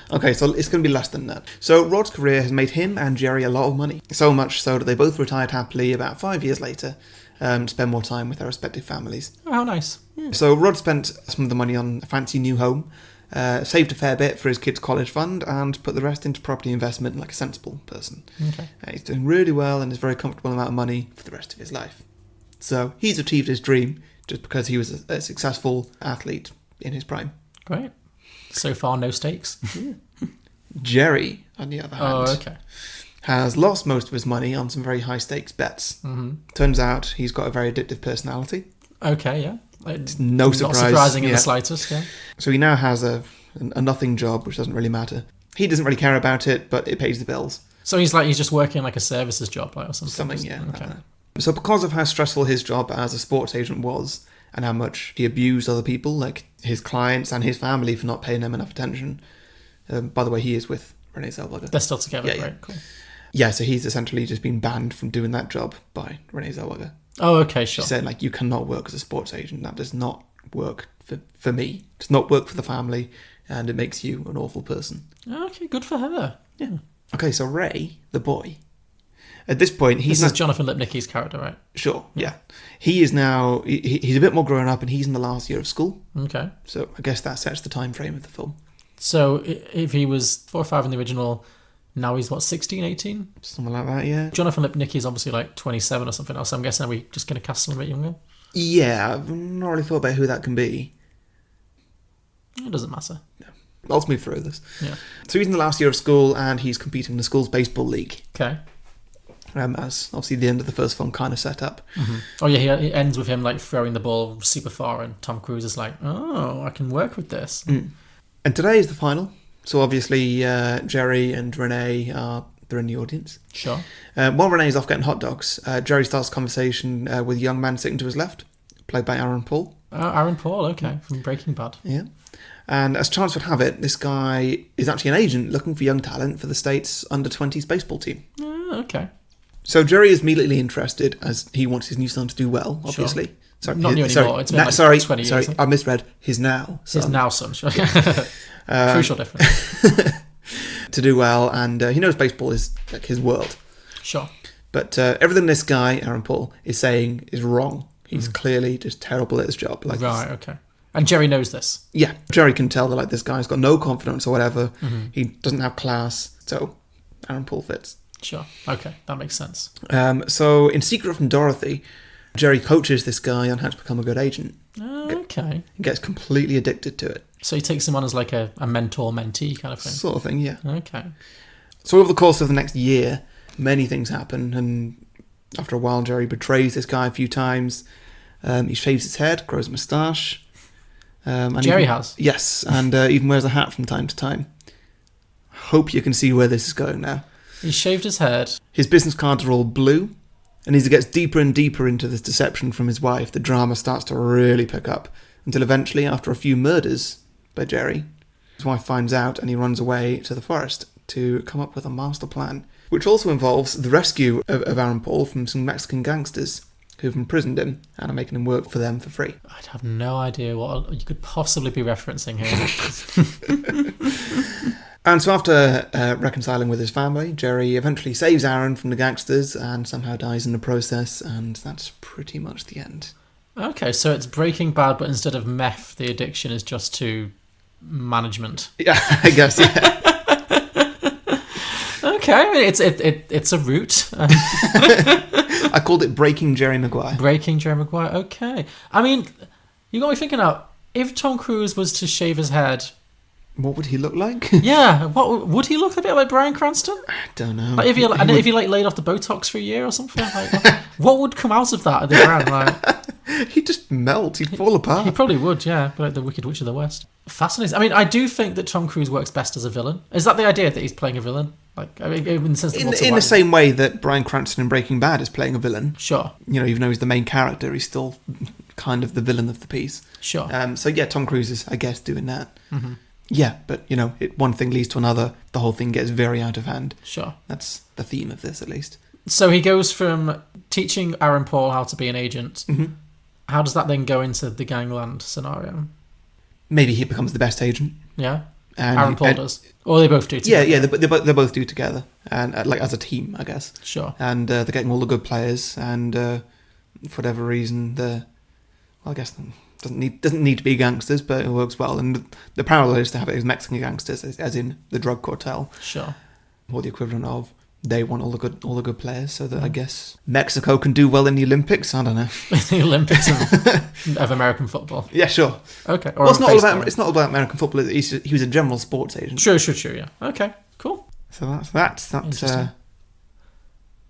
Okay, so it's going to be less than that. So Rod's career has made him and Jerry a lot of money. So much so that they both retired happily about 5 years later, to spend more time with their respective families. Oh, how nice. So Rod spent some of the money on a fancy new home saved a fair bit for his kids' college fund, and put the rest into property investment like a sensible person. Okay. He's doing really well and is very comfortable amount of money for the rest of his life. So he's achieved his dream just because he was a successful athlete in his prime. Great. So far, no stakes. Jerry, on the other hand, has lost most of his money on some very high-stakes bets. Mm-hmm. Turns out he's got a very addictive personality. Okay, yeah. It's no surprise. Not surprising in the slightest, yeah. So he now has a nothing job, which doesn't really matter. He doesn't really care about it, but it pays the bills. So he's just working like a services job, like, or something. Something, yeah. Okay. So because of how stressful his job as a sports agent was, and how much he abused other people, like his clients and his family, for not paying him enough attention. By the way, he is with Renee Zellweger. They're still together, yeah, right? Yeah. Cool. Yeah, so he's essentially just been banned from doing that job by Renee Zellweger. Oh, okay, sure. She said, like, you cannot work as a sports agent. That does not work for me. It does not work for the family, and it makes you an awful person. Okay, good for her. Yeah. Okay, so Ray, the boy, at this point, This is Jonathan Lipnicki's character, right? Sure, yeah. He is now, he's a bit more grown up, and he's in the last year of school. Okay. So I guess that sets the time frame of the film. So if he was 4 or 5 in the original, now he's, 16, 18? Something like that, yeah. Jonathan Lipnicki's obviously like 27 or something else. So I'm guessing, are we just going to cast someone a bit younger? Yeah, I've not really thought about who that can be. It doesn't matter. No. Let's move through this. Yeah. So he's in the last year of school, and he's competing in the school's baseball league. Okay. As obviously the end of the first film kind of set up. Mm-hmm. Oh yeah, it ends with him like throwing the ball super far, and Tom Cruise is like, "Oh, I can work with this." Mm. And today is the final. So obviously Jerry and Renee they're in the audience. Sure. While Renee's off getting hot dogs, Jerry starts a conversation with a young man sitting to his left, played by Aaron Paul. Aaron Paul, okay, from Breaking Bad. Yeah. And as chance would have it, this guy is actually an agent looking for young talent for the state's under-20s baseball team. Okay. So Jerry is immediately interested, as he wants his new son to do well, obviously. Sure. Sorry, not new anymore. It's been like 20 years. Sorry, I misread. His now son. His now son. Sure. Crucial difference. To do well, and he knows baseball is like his world. Sure. But everything this guy, Aaron Paul, is saying is wrong. He's clearly just terrible at his job. Like, right, okay. And Jerry knows this. Yeah, Jerry can tell that like this guy's got no confidence or whatever. Mm-hmm. He doesn't have class, so Aaron Paul fits. Sure. Okay, that makes sense. So in Secret from Dorothy, Jerry coaches this guy on how to become a good agent. Okay. He gets completely addicted to it. So he takes him on as like a mentor-mentee kind of thing? Sort of thing, yeah. Okay. So over the course of the next year, many things happen, and after a while, Jerry betrays this guy a few times. He shaves his head, grows a moustache. And Jerry has? Yes, and even wears a hat from time to time. Hope you can see where this is going now. He shaved his head. His business cards are all blue, and as he gets deeper and deeper into this deception from his wife, the drama starts to really pick up, until eventually, after a few murders by Jerry, his wife finds out and he runs away to the forest to come up with a master plan, which also involves the rescue of Aaron Paul from some Mexican gangsters who've imprisoned him and are making him work for them for free. I'd have no idea what you could possibly be referencing here. And so after reconciling with his family, Jerry eventually saves Aaron from the gangsters and somehow dies in the process, and that's pretty much the end. Okay, so it's Breaking Bad, but instead of meth, the addiction is just to management. Yeah, I guess, yeah. Okay, I mean, it's a route. I called it Breaking Jerry Maguire. Breaking Jerry Maguire, okay. I mean, you got me thinking now, if Tom Cruise was to shave his head... What would he look like? Yeah, what would he look a bit like Bryan Cranston? I don't know. Like if he like laid off the Botox for a year or something, like what would come out of that at the ground? Like he'd just melt. He'd fall apart. He probably would, yeah. Like the Wicked Witch of the West. Fascinating. I mean, I do think that Tom Cruise works best as a villain. Is that the idea that he's playing a villain? Like, I mean, in the sense that in the same way that Bryan Cranston in Breaking Bad is playing a villain. Sure. You know, even though he's the main character, he's still kind of the villain of the piece. Sure. So yeah, Tom Cruise is, I guess, doing that. Mm-hmm. Yeah, but, you know, one thing leads to another. The whole thing gets very out of hand. Sure. That's the theme of this, at least. So he goes from teaching Aaron Paul how to be an agent. Mm-hmm. How does that then go into the gangland scenario? Maybe he becomes the best agent. Yeah? And Aaron Paul does? Or they both do together? Yeah, they both do together. And like as a team, I guess. Sure. And they're getting all the good players. And for whatever reason, I guess doesn't need to be gangsters, but it works well. And the parallel is to have it as Mexican gangsters, as in the drug cartel. Sure. Or the equivalent of they want all the good players, so that I guess Mexico can do well in the Olympics. I don't know. The Olympics of American football. Yeah, sure. Okay. Well, it's not all about American football. He was a general sports agent. Sure. Yeah. Okay. Cool. So that's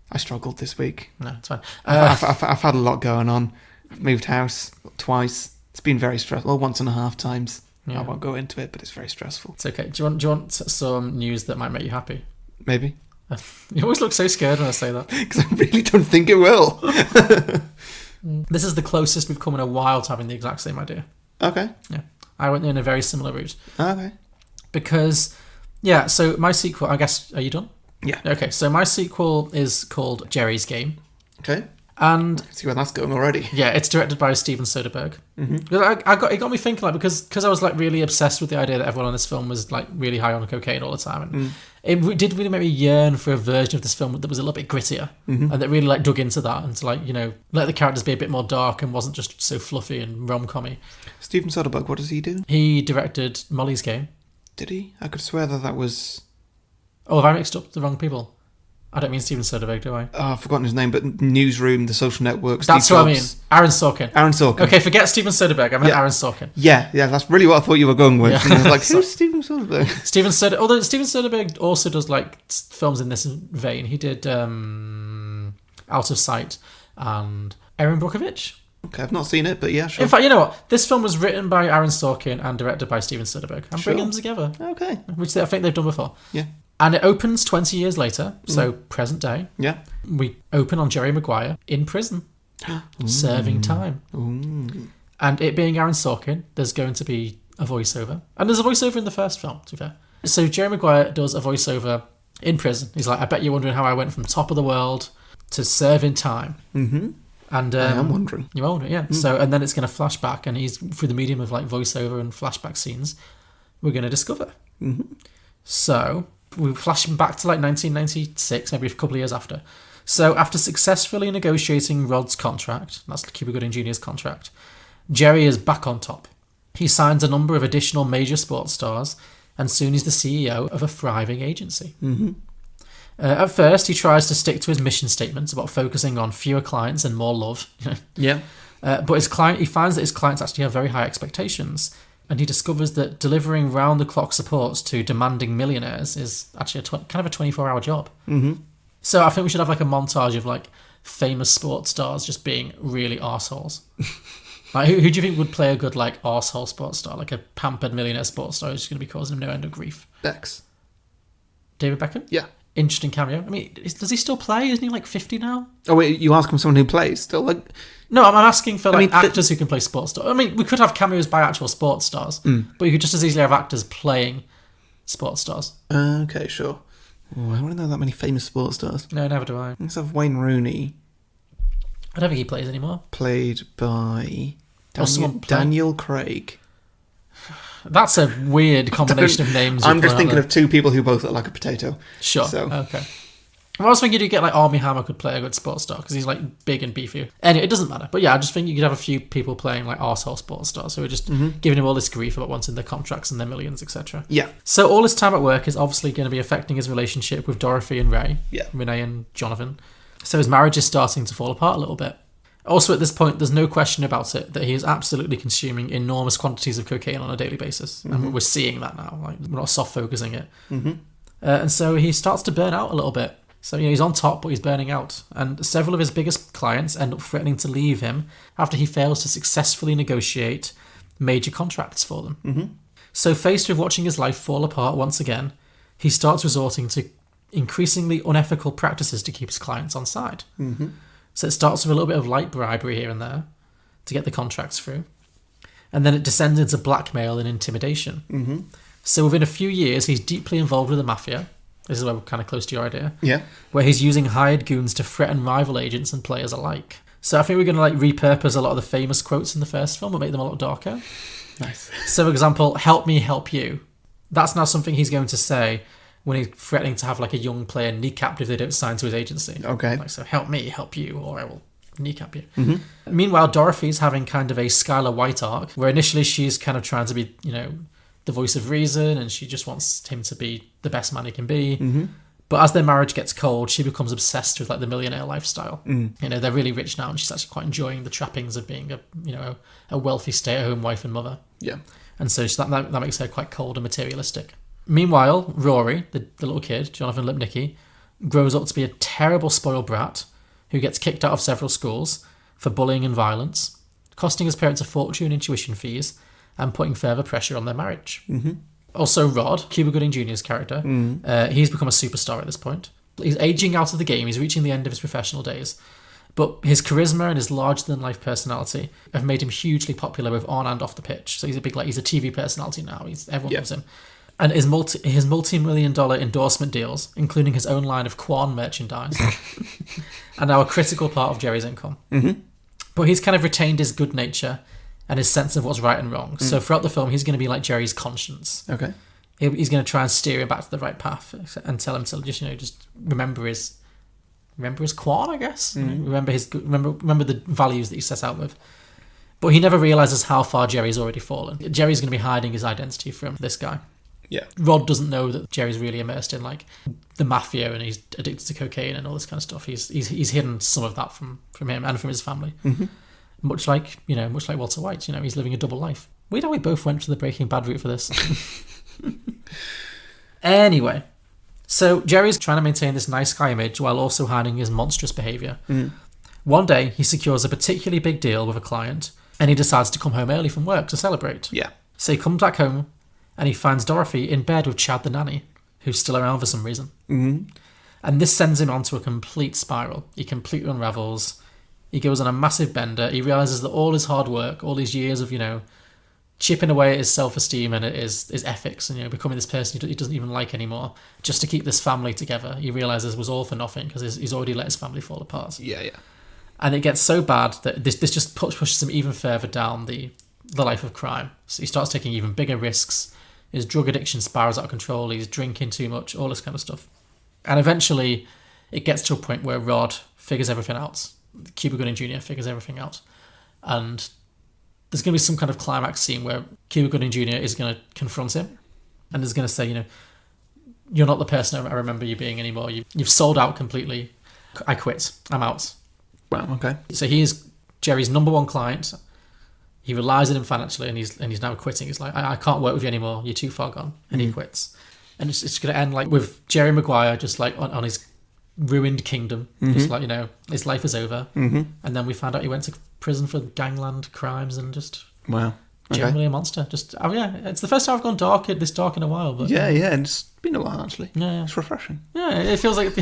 I struggled this week. No, it's fine. I've had a lot going on. I've moved house twice. It's been very stressful. Well, 1.5 times. Yeah. I won't go into it, but it's very stressful. It's okay. Do you want some news that might make you happy? Maybe. You always look so scared when I say that. Because I really don't think it will. This is the closest we've come in a while to having the exact same idea. Okay. Yeah. I went in a very similar route. Okay. Because, yeah, so my sequel, I guess, are you done? Yeah. Okay, so my sequel is called Jerry's Game. Okay. And see where that's going already. Yeah, it's directed by Steven Soderbergh. Mm-hmm. It got me thinking, like, because I was like really obsessed with the idea that everyone on this film was like really high on cocaine all the time, and it did really make me yearn for a version of this film that was a little bit grittier, and that really like dug into that and to like, you know, let the characters be a bit more dark and wasn't just so fluffy and rom-commy. Steven Soderbergh, what does he do? He directed Molly's Game. Did he? I could swear that was. Oh, have I mixed up the wrong people? I don't mean Steven Soderbergh, do I? Oh, I've forgotten his name, but Newsroom, The Social Network, That's Steve what I mean. Jobs. Aaron Sorkin. Aaron Sorkin. Okay, forget Steven Soderbergh. I meant Aaron Sorkin. Yeah, that's really what I thought you were going with. Yeah. And I was like, who's Steven Soderbergh? Although Steven Soderbergh also does like films in this vein. He did Out of Sight and Erin Brockovich. Okay, I've not seen it, but yeah, sure. In fact, you know what? This film was written by Aaron Sorkin and directed by Steven Soderbergh. I'm bringing them together. Okay. Which I think they've done before. Yeah. And it opens 20 years later, so present day. Yeah. We open on Jerry Maguire in prison, serving time. Ooh. And it being Aaron Sorkin, there's going to be a voiceover. And there's a voiceover in the first film, to be fair. So Jerry Maguire does a voiceover in prison. He's like, I bet you're wondering how I went from top of the world to serving time. Mm-hmm. And I am wondering. You're wondering, yeah. So, and then it's going to flash back, and he's, through the medium of like voiceover and flashback scenes, we're going to discover. Mm-hmm. So we're flashing back to like 1996, maybe a couple of years after. So after successfully negotiating Rod's contract, that's Cuba Gooding Jr.'s contract, Jerry is back on top. He signs a number of additional major sports stars, and soon he's the CEO of a thriving agency. Mm-hmm. At first, he tries to stick to his mission statements about focusing on fewer clients and more love. Yeah. But he finds that his clients actually have very high expectations, and he discovers that delivering round-the-clock support to demanding millionaires is actually kind of a 24-hour job. Mm-hmm. So I think we should have like a montage of like famous sports stars just being really arseholes. Like, who do you think would play a good like arsehole sports star, like a pampered millionaire sports star who's just going to be causing him no end of grief? Bex. David Beckham? Yeah. Interesting cameo. I mean, does he still play? Isn't he like 50 now? Oh wait, you ask him someone who plays still like? No, I'm asking for like actors who can play sports stars. I mean, we could have cameos by actual sports stars, but you could just as easily have actors playing sports stars. Okay, sure. Oh, I don't know that many famous sports stars. No, never do I. Let's have Wayne Rooney. I don't think he plays anymore. Played by someone Daniel Craig. That's a weird combination of names. I'm just thinking of two people who both look like a potato. Sure. So. Okay. Well, I was thinking you'd get like Armie Hammer could play a good sports star because he's like big and beefy. Anyway, it doesn't matter. But yeah, I just think you could have a few people playing like arsehole sports stars who are just giving him all this grief about wanting their contracts and their millions, etc. Yeah. So all his time at work is obviously going to be affecting his relationship with Dorothy and Ray. Yeah. Renee and Jonathan. So his marriage is starting to fall apart a little bit. Also, at this point, there's no question about it that he is absolutely consuming enormous quantities of cocaine on a daily basis. And we're seeing that now. Like, we're not soft-focusing it. Mm-hmm. And so he starts to burn out a little bit. So, you know, he's on top, but he's burning out. And several of his biggest clients end up threatening to leave him after he fails to successfully negotiate major contracts for them. Mm-hmm. So, faced with watching his life fall apart once again, he starts resorting to increasingly unethical practices to keep his clients on side. Mm-hmm. So it starts with a little bit of light bribery here and there to get the contracts through. And then it descends into blackmail and intimidation. Mm-hmm. So within a few years, he's deeply involved with the mafia. This is where we're kind of close to your idea. Yeah. Where he's using hired goons to threaten rival agents and players alike. So I think we're going to like repurpose a lot of the famous quotes in the first film and make them a lot darker. Nice. So for example, help me help you. That's now something he's going to say when he's threatening to have like a young player kneecapped if they don't sign to his agency. Okay. Like, so help me help you, or I will kneecap you. Mm-hmm. Meanwhile, Dorothy's having kind of a Skylar White arc, where initially she's kind of trying to be, you know, the voice of reason, and she just wants him to be the best man he can be. Mm-hmm. But as their marriage gets cold, she becomes obsessed with like the millionaire lifestyle. Mm. You know, they're really rich now, and she's actually quite enjoying the trappings of being a wealthy stay-at-home wife and mother. Yeah. And so that makes her quite cold and materialistic. Meanwhile, Rory, the little kid, Jonathan Lipnicki, grows up to be a terrible spoiled brat who gets kicked out of several schools for bullying and violence, costing his parents a fortune in tuition fees and putting further pressure on their marriage. Mm-hmm. Also, Rod, Cuba Gooding Jr.'s character, he's become a superstar at this point. He's aging out of the game. He's reaching the end of his professional days. But his charisma and his larger-than-life personality have made him hugely popular both on and off the pitch. So he's a TV personality now. Everyone loves him. And his multi-million-dollar endorsement deals, including his own line of Quan merchandise, are now a critical part of Jerry's income. Mm-hmm. But he's kind of retained his good nature and his sense of what's right and wrong. So throughout the film, he's going to be like Jerry's conscience. Okay. He's going to try and steer him back to the right path and tell him to just remember his Quan, I guess. Remember the values that he set out with. But he never realizes how far Jerry's already fallen. Jerry's going to be hiding his identity from this guy. Yeah. Rod doesn't know that Jerry's really immersed in like the mafia and he's addicted to cocaine and all this kind of stuff. He's hidden some of that from him and from his family. Mm-hmm. Much like Walter White, he's living a double life. We both went to the Breaking Bad route for this. Anyway, so Jerry's trying to maintain this nice guy image while also hiding his monstrous behaviour. Mm. One day, he secures a particularly big deal with a client and he decides to come home early from work to celebrate. Yeah. So he comes back home and he finds Dorothy in bed with Chad the nanny, who's still around for some reason. Mm-hmm. And this sends him onto a complete spiral. He completely unravels. He goes on a massive bender. He realises that all his hard work, all these years of, chipping away at his self-esteem and at his ethics and, becoming this person he doesn't even like anymore, just to keep this family together, he realises was all for nothing because he's already let his family fall apart. Yeah, yeah. And it gets so bad that this just pushes him even further down the life of crime. So he starts taking even bigger risks. His drug addiction spirals out of control. He's drinking too much, all this kind of stuff. And eventually, it gets to a point where Rod figures everything out. Cuba Gooding Jr. figures everything out. And there's going to be some kind of climax scene where Cuba Gooding Jr. is going to confront him and is going to say, you're not the person I remember you being anymore. You've sold out completely. I quit. I'm out. Wow, okay. So he is Jerry's number one client. He relies on him financially, and he's now quitting. He's like, I can't work with you anymore. You're too far gone, and he quits. And it's going to end like with Jerry Maguire just like on his ruined kingdom, just like his life is over. Mm-hmm. And then we found out he went to prison for gangland crimes and just wow, generally a monster. Just it's the first time I've gone this dark in a while. But yeah, and it's been a while actually. Yeah, it's refreshing. Yeah, it feels like.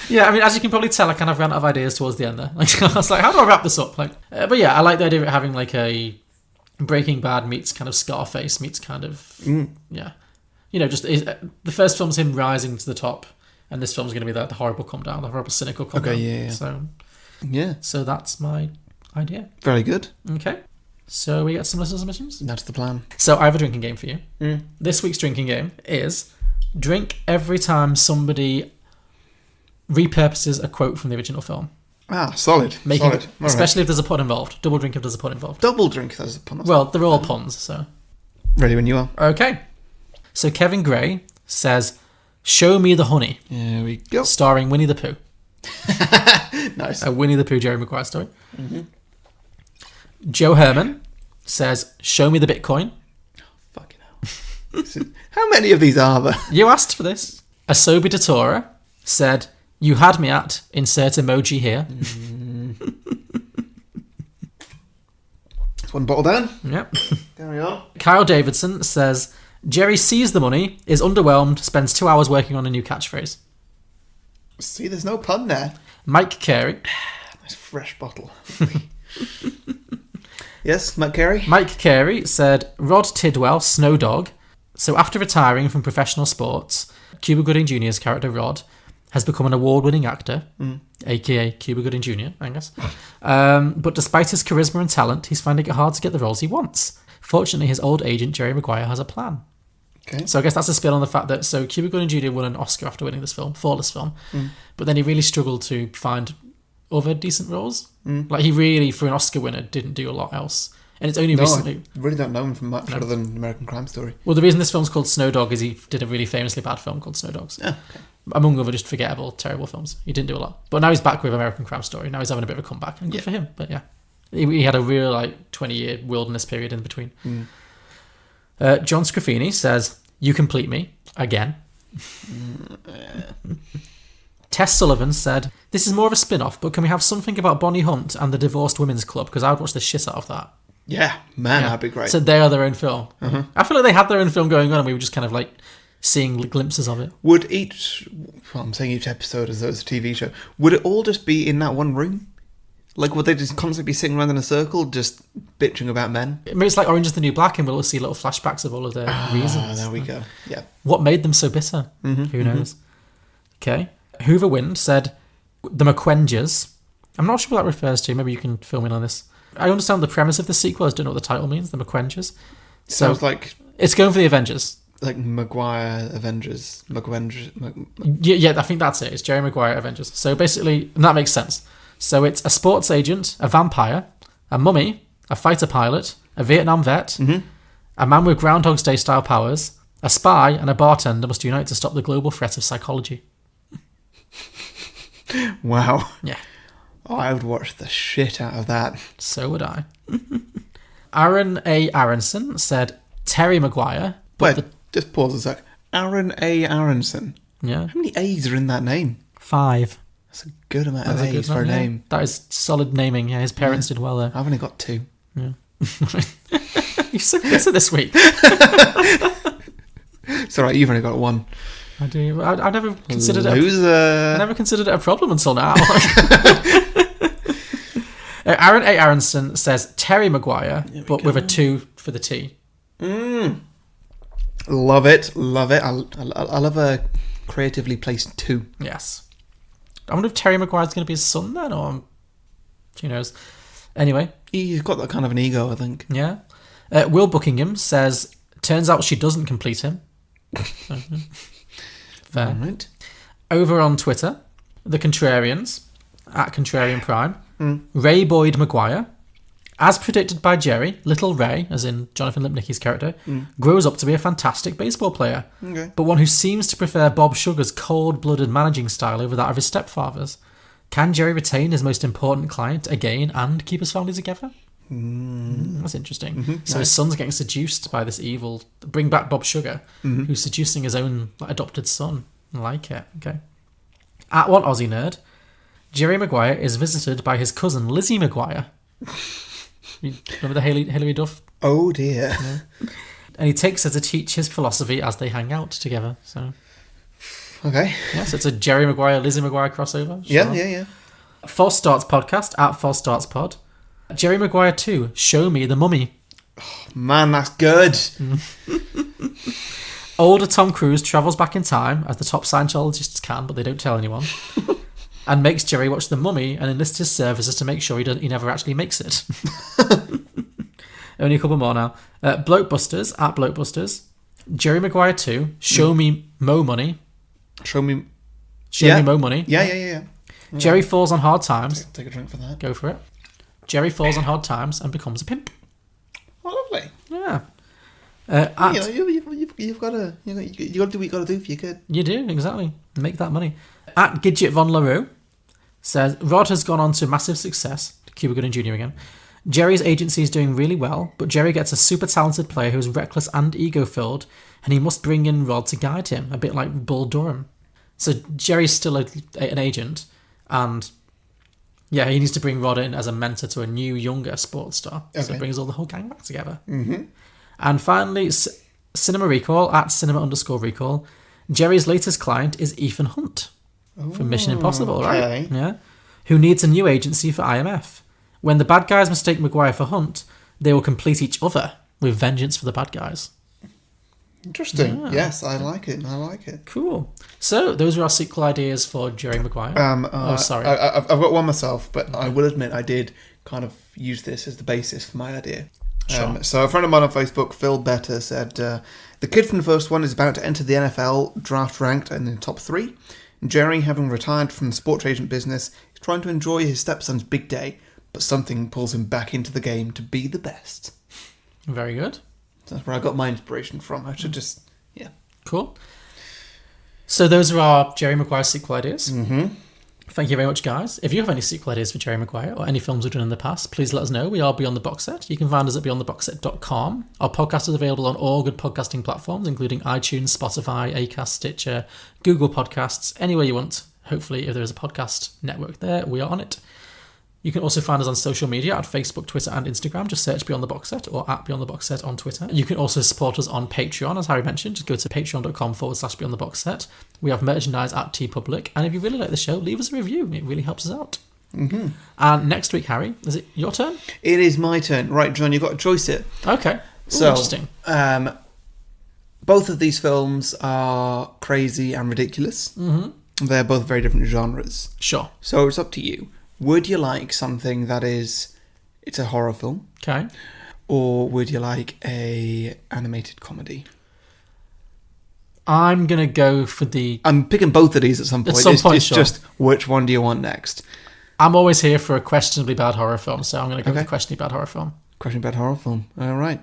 Yeah, I mean, as you can probably tell, I kind of ran out of ideas towards the end there. Like, I was like, how do I wrap this up? But yeah, I like the idea of it having like a Breaking Bad meets kind of Scarface meets kind of just the first film's him rising to the top, and this film's going to be the horrible come down, the horrible cynical come down. Yeah. So that's my idea. Very good. Okay. So we got some listener submissions? That's the plan. So I have a drinking game for you. Mm. This week's drinking game is drink every time somebody repurposes a quote from the original film. Ah, solid. Solid. Especially if there's a pun involved. Double drink if there's a pun involved. Double drink if there's a pun. Well, they're all puns, so. Ready when you are. Okay. So Kevin Gray says, "Show me the honey." Here we go. Starring Winnie the Pooh. Nice. A Winnie the Pooh Jerry Maguire story. Mm-hmm. Joe Herman says, "Show me the Bitcoin." Fucking hell. How many of these are there? You asked for this. Asobi Datora said, "You had me at insert emoji here." One bottle down. Yep. Carry on. Kyle Davidson says, "Jerry sees the money, is underwhelmed, spends 2 hours working on a new catchphrase." See, there's no pun there. Mike Carey. Nice fresh bottle. Yes, Mike Carey? Mike Carey said, "Rod Tidwell, Snow Dog." So after retiring from professional sports, Cuba Gooding Jr.'s character Rod has become an award-winning actor, aka Cuba Gooding Jr., I guess. But despite his charisma and talent, he's finding it hard to get the roles he wants. Fortunately, his old agent, Jerry Maguire, has a plan. Okay. So I guess that's a spin on the fact that Cuba Gooding Jr. won an Oscar after winning this film, for this film, but then he really struggled to find other decent roles. Like, he really, for an Oscar winner, didn't do a lot else. And it's only recently... I really don't know him from much other than American Crime Story. Well, the reason this film's called Snow Dog is he did a really famously bad film called Snow Dogs. Oh, okay. Among other just forgettable, terrible films. He didn't do a lot. But now he's back with American Crime Story. Now he's having a bit of a comeback. And good for him. But yeah. He had a real, like, 20-year wilderness period in between. John Scruffini says, "You complete me. Again." Tess Sullivan said, "This is more of a spin-off, but can we have something about Bonnie Hunt and the Divorced Women's Club? Because I would watch the shit out of that." Yeah, man, that'd be great. So they are their own film. I feel like they had their own film going on and we were just kind of like seeing glimpses of it. Would each... Well, I'm saying each episode as though it's a TV show. Would it all just be in that one room? Like, would they just constantly be sitting around in a circle, just bitching about men? Maybe it's like Orange is the New Black and we'll see little flashbacks of all of their reasons. There we go. Yeah. What made them so bitter? Who knows? Okay. Hoover Wind said, "The McQuengers." I'm not sure what that refers to. Maybe you can fill me in on this. I understand the premise of the sequel. I just don't know what the title means. The McQuengers. Sounds like... It's going for the Avengers. Like Maguire Avengers. Yeah, I think that's it. It's Jerry Maguire Avengers. So basically, and that makes sense. So it's a sports agent, a vampire, a mummy, a fighter pilot, a Vietnam vet, a man with Groundhog's Day style powers, a spy, and a bartender must unite to stop the global threat of psychology. Wow. Yeah. Oh, I would watch the shit out of that. So would I. Aaron A. Aronson said Terry Maguire. Wait, just pause a sec. Aaron A. Aronson. Yeah. How many A's are in that name? 5. That's a good amount of A's for a name. That is solid naming. Yeah, his parents did well there. I've only got 2. Yeah. You're so bitter this week. It's alright, you've only got 1. I do. I never considered Loser. it. I never considered it a problem until now. Aaron A. Aronson says Terry Maguire, but with a 2 for the T. Love it. Love it. I love a creatively placed 2. Yes. I wonder if Terry Maguire's going to be his son then, or who knows. Anyway. He's got that kind of an ego, I think. Yeah. Will Buckingham says, "Turns out she doesn't complete him." Fair. Right. Over on Twitter, the Contrarians, at Contrarian Prime, Ray Boyd Maguire, as predicted by Jerry, little Ray, as in Jonathan Lipnicki's character, grows up to be a fantastic baseball player, but one who seems to prefer Bob Sugar's cold-blooded managing style over that of his stepfather's. Can Jerry retain his most important client again and keep his family together? That's interesting. So his son's getting seduced by this evil... Bring back Bob Sugar, who's seducing his own adopted son. I like it. Okay. At One Aussie Nerd, Jerry Maguire is visited by his cousin Lizzie Maguire. Remember the Hilary Duff? Oh dear. Yeah. And he takes her to teach his philosophy as they hang out together. So, okay. Yeah, so it's a Jerry Maguire, Lizzie Maguire crossover. Sure. Yeah. False Starts Podcast, at False Starts Pod. Jerry Maguire 2, Show Me the Mummy. Oh, man, that's good. Older Tom Cruise travels back in time, as the top Scientologists can, but they don't tell anyone, and makes Jerry watch The Mummy and enlists his services to make sure he never actually makes it. Only a couple more now. Blokebusters, at Blokebusters. Jerry Maguire 2, Show Me Mo Money. Show Me Mo Money. Yeah. Jerry falls on hard times. Take a drink for that. Go for it. Jerry falls on hard times and becomes a pimp. Oh, lovely. Yeah. You've got to do what you got to do for your kid. You do, exactly. Make that money. At Gidget Von LaRue says, Rod has gone on to massive success. Cuba Gooding Jr. again. Jerry's agency is doing really well, but Jerry gets a super talented player who's reckless and ego-filled, and he must bring in Rod to guide him, a bit like Bull Durham. So Jerry's still an agent, and yeah, he needs to bring Rod in as a mentor to a new, younger sports star. Okay. So it brings all the whole gang back together. And finally, Cinema Recall, at Cinema_Recall. Jerry's latest client is Ethan Hunt from Mission Impossible, right? Yeah. Who needs a new agency for IMF. When the bad guys mistake Maguire for Hunt, they will complete each other with vengeance for the bad guys. Interesting. Yeah. Yes, I like it. Cool. So, those are our sequel ideas for Jerry Maguire. Sorry. I've got one myself, but I will admit I did kind of use this as the basis for my idea. Sure. So a friend of mine on Facebook, Phil Better, said, the kid from the first one is about to enter the NFL, draft ranked in the top 3. Jerry, having retired from the sports agent business, is trying to enjoy his stepson's big day, but something pulls him back into the game to be the best. Very good. That's where I got my inspiration from. I should just, yeah. Cool. So those are our Jerry Maguire sequel ideas. Mm-hmm. Thank you very much, guys. If you have any sequel ideas for Jerry Maguire or any films we've done in the past, please let us know. We are Beyond the Box Set. You can find us at beyondtheboxset.com. Our podcast is available on all good podcasting platforms, including iTunes, Spotify, Acast, Stitcher, Google Podcasts, anywhere you want. Hopefully, if there is a podcast network there, we are on it. You can also find us on social media at Facebook, Twitter, and Instagram. Just search Beyond the Box Set or at Beyond the Box Set on Twitter. You can also support us on Patreon, as Harry mentioned. Just go to patreon.com/Beyond the Box Set. We have merchandise at TeePublic. And if you really like the show, leave us a review. It really helps us out. Mm-hmm. And next week, Harry, is it your turn? It is my turn. Right, John, you've got a choice here. Okay. Ooh, so, interesting. Both of these films are crazy and ridiculous. Mm-hmm. They're both very different genres. Sure. So it's up to you. Would you like something that is... It's a horror film. Okay. Or would you like a animated comedy? I'm going to go for the... I'm picking both of these at some point. It's sure. just, which one do you want next? I'm always here for a questionably bad horror film, so I'm going to go with a questionably bad horror film. Questionably bad horror film. All right.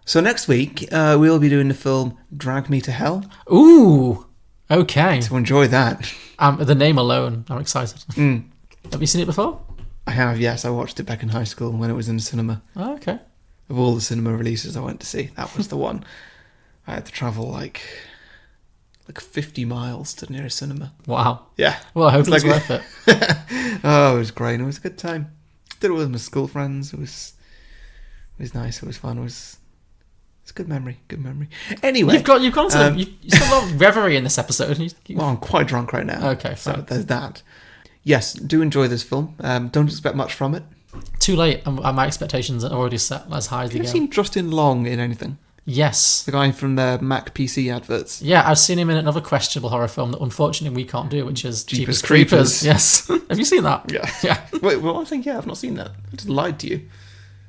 So next week, we'll be doing the film Drag Me to Hell. Ooh, okay. To enjoy that. The name alone, I'm excited. Mm. Have you seen it before? I have, yes. I watched it back in high school when it was in the cinema. Oh, okay. Of all the cinema releases I went to see, that was the one. I had to travel like 50 miles to the nearest cinema. Wow. Yeah. Well, I hope it was worth it. Oh, it was great. It was a good time. Did it with my school friends. It was nice. It was fun. It's a good memory. Good memory. Anyway, you've gone to you still a lot of revelry in this episode. Well, I'm quite drunk right now. Okay, fine. So there's that. Yes, do enjoy this film. Don't expect much from it. Too late. My expectations are already set as high as they go. Have you seen Justin Long in anything? Yes. The guy from the Mac PC adverts. Yeah, I've seen him in another questionable horror film that unfortunately we can't do, which is Jeepers Creepers. Creepers. Yes. Have you seen that? Yeah. Yeah. Wait, well, I think, I've not seen that. I just lied to you.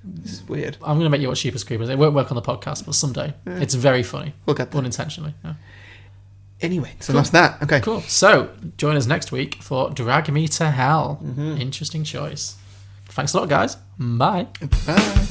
This is weird. I'm going to make you watch Jeepers Creepers. It won't work on the podcast, but someday. Yeah. It's very funny. We'll get there. Unintentionally. Yeah. Anyway, so that's that. Okay. Cool. So, join us next week for Drag Me to Hell. Mm-hmm. Interesting choice. Thanks a lot, guys. Bye. Bye.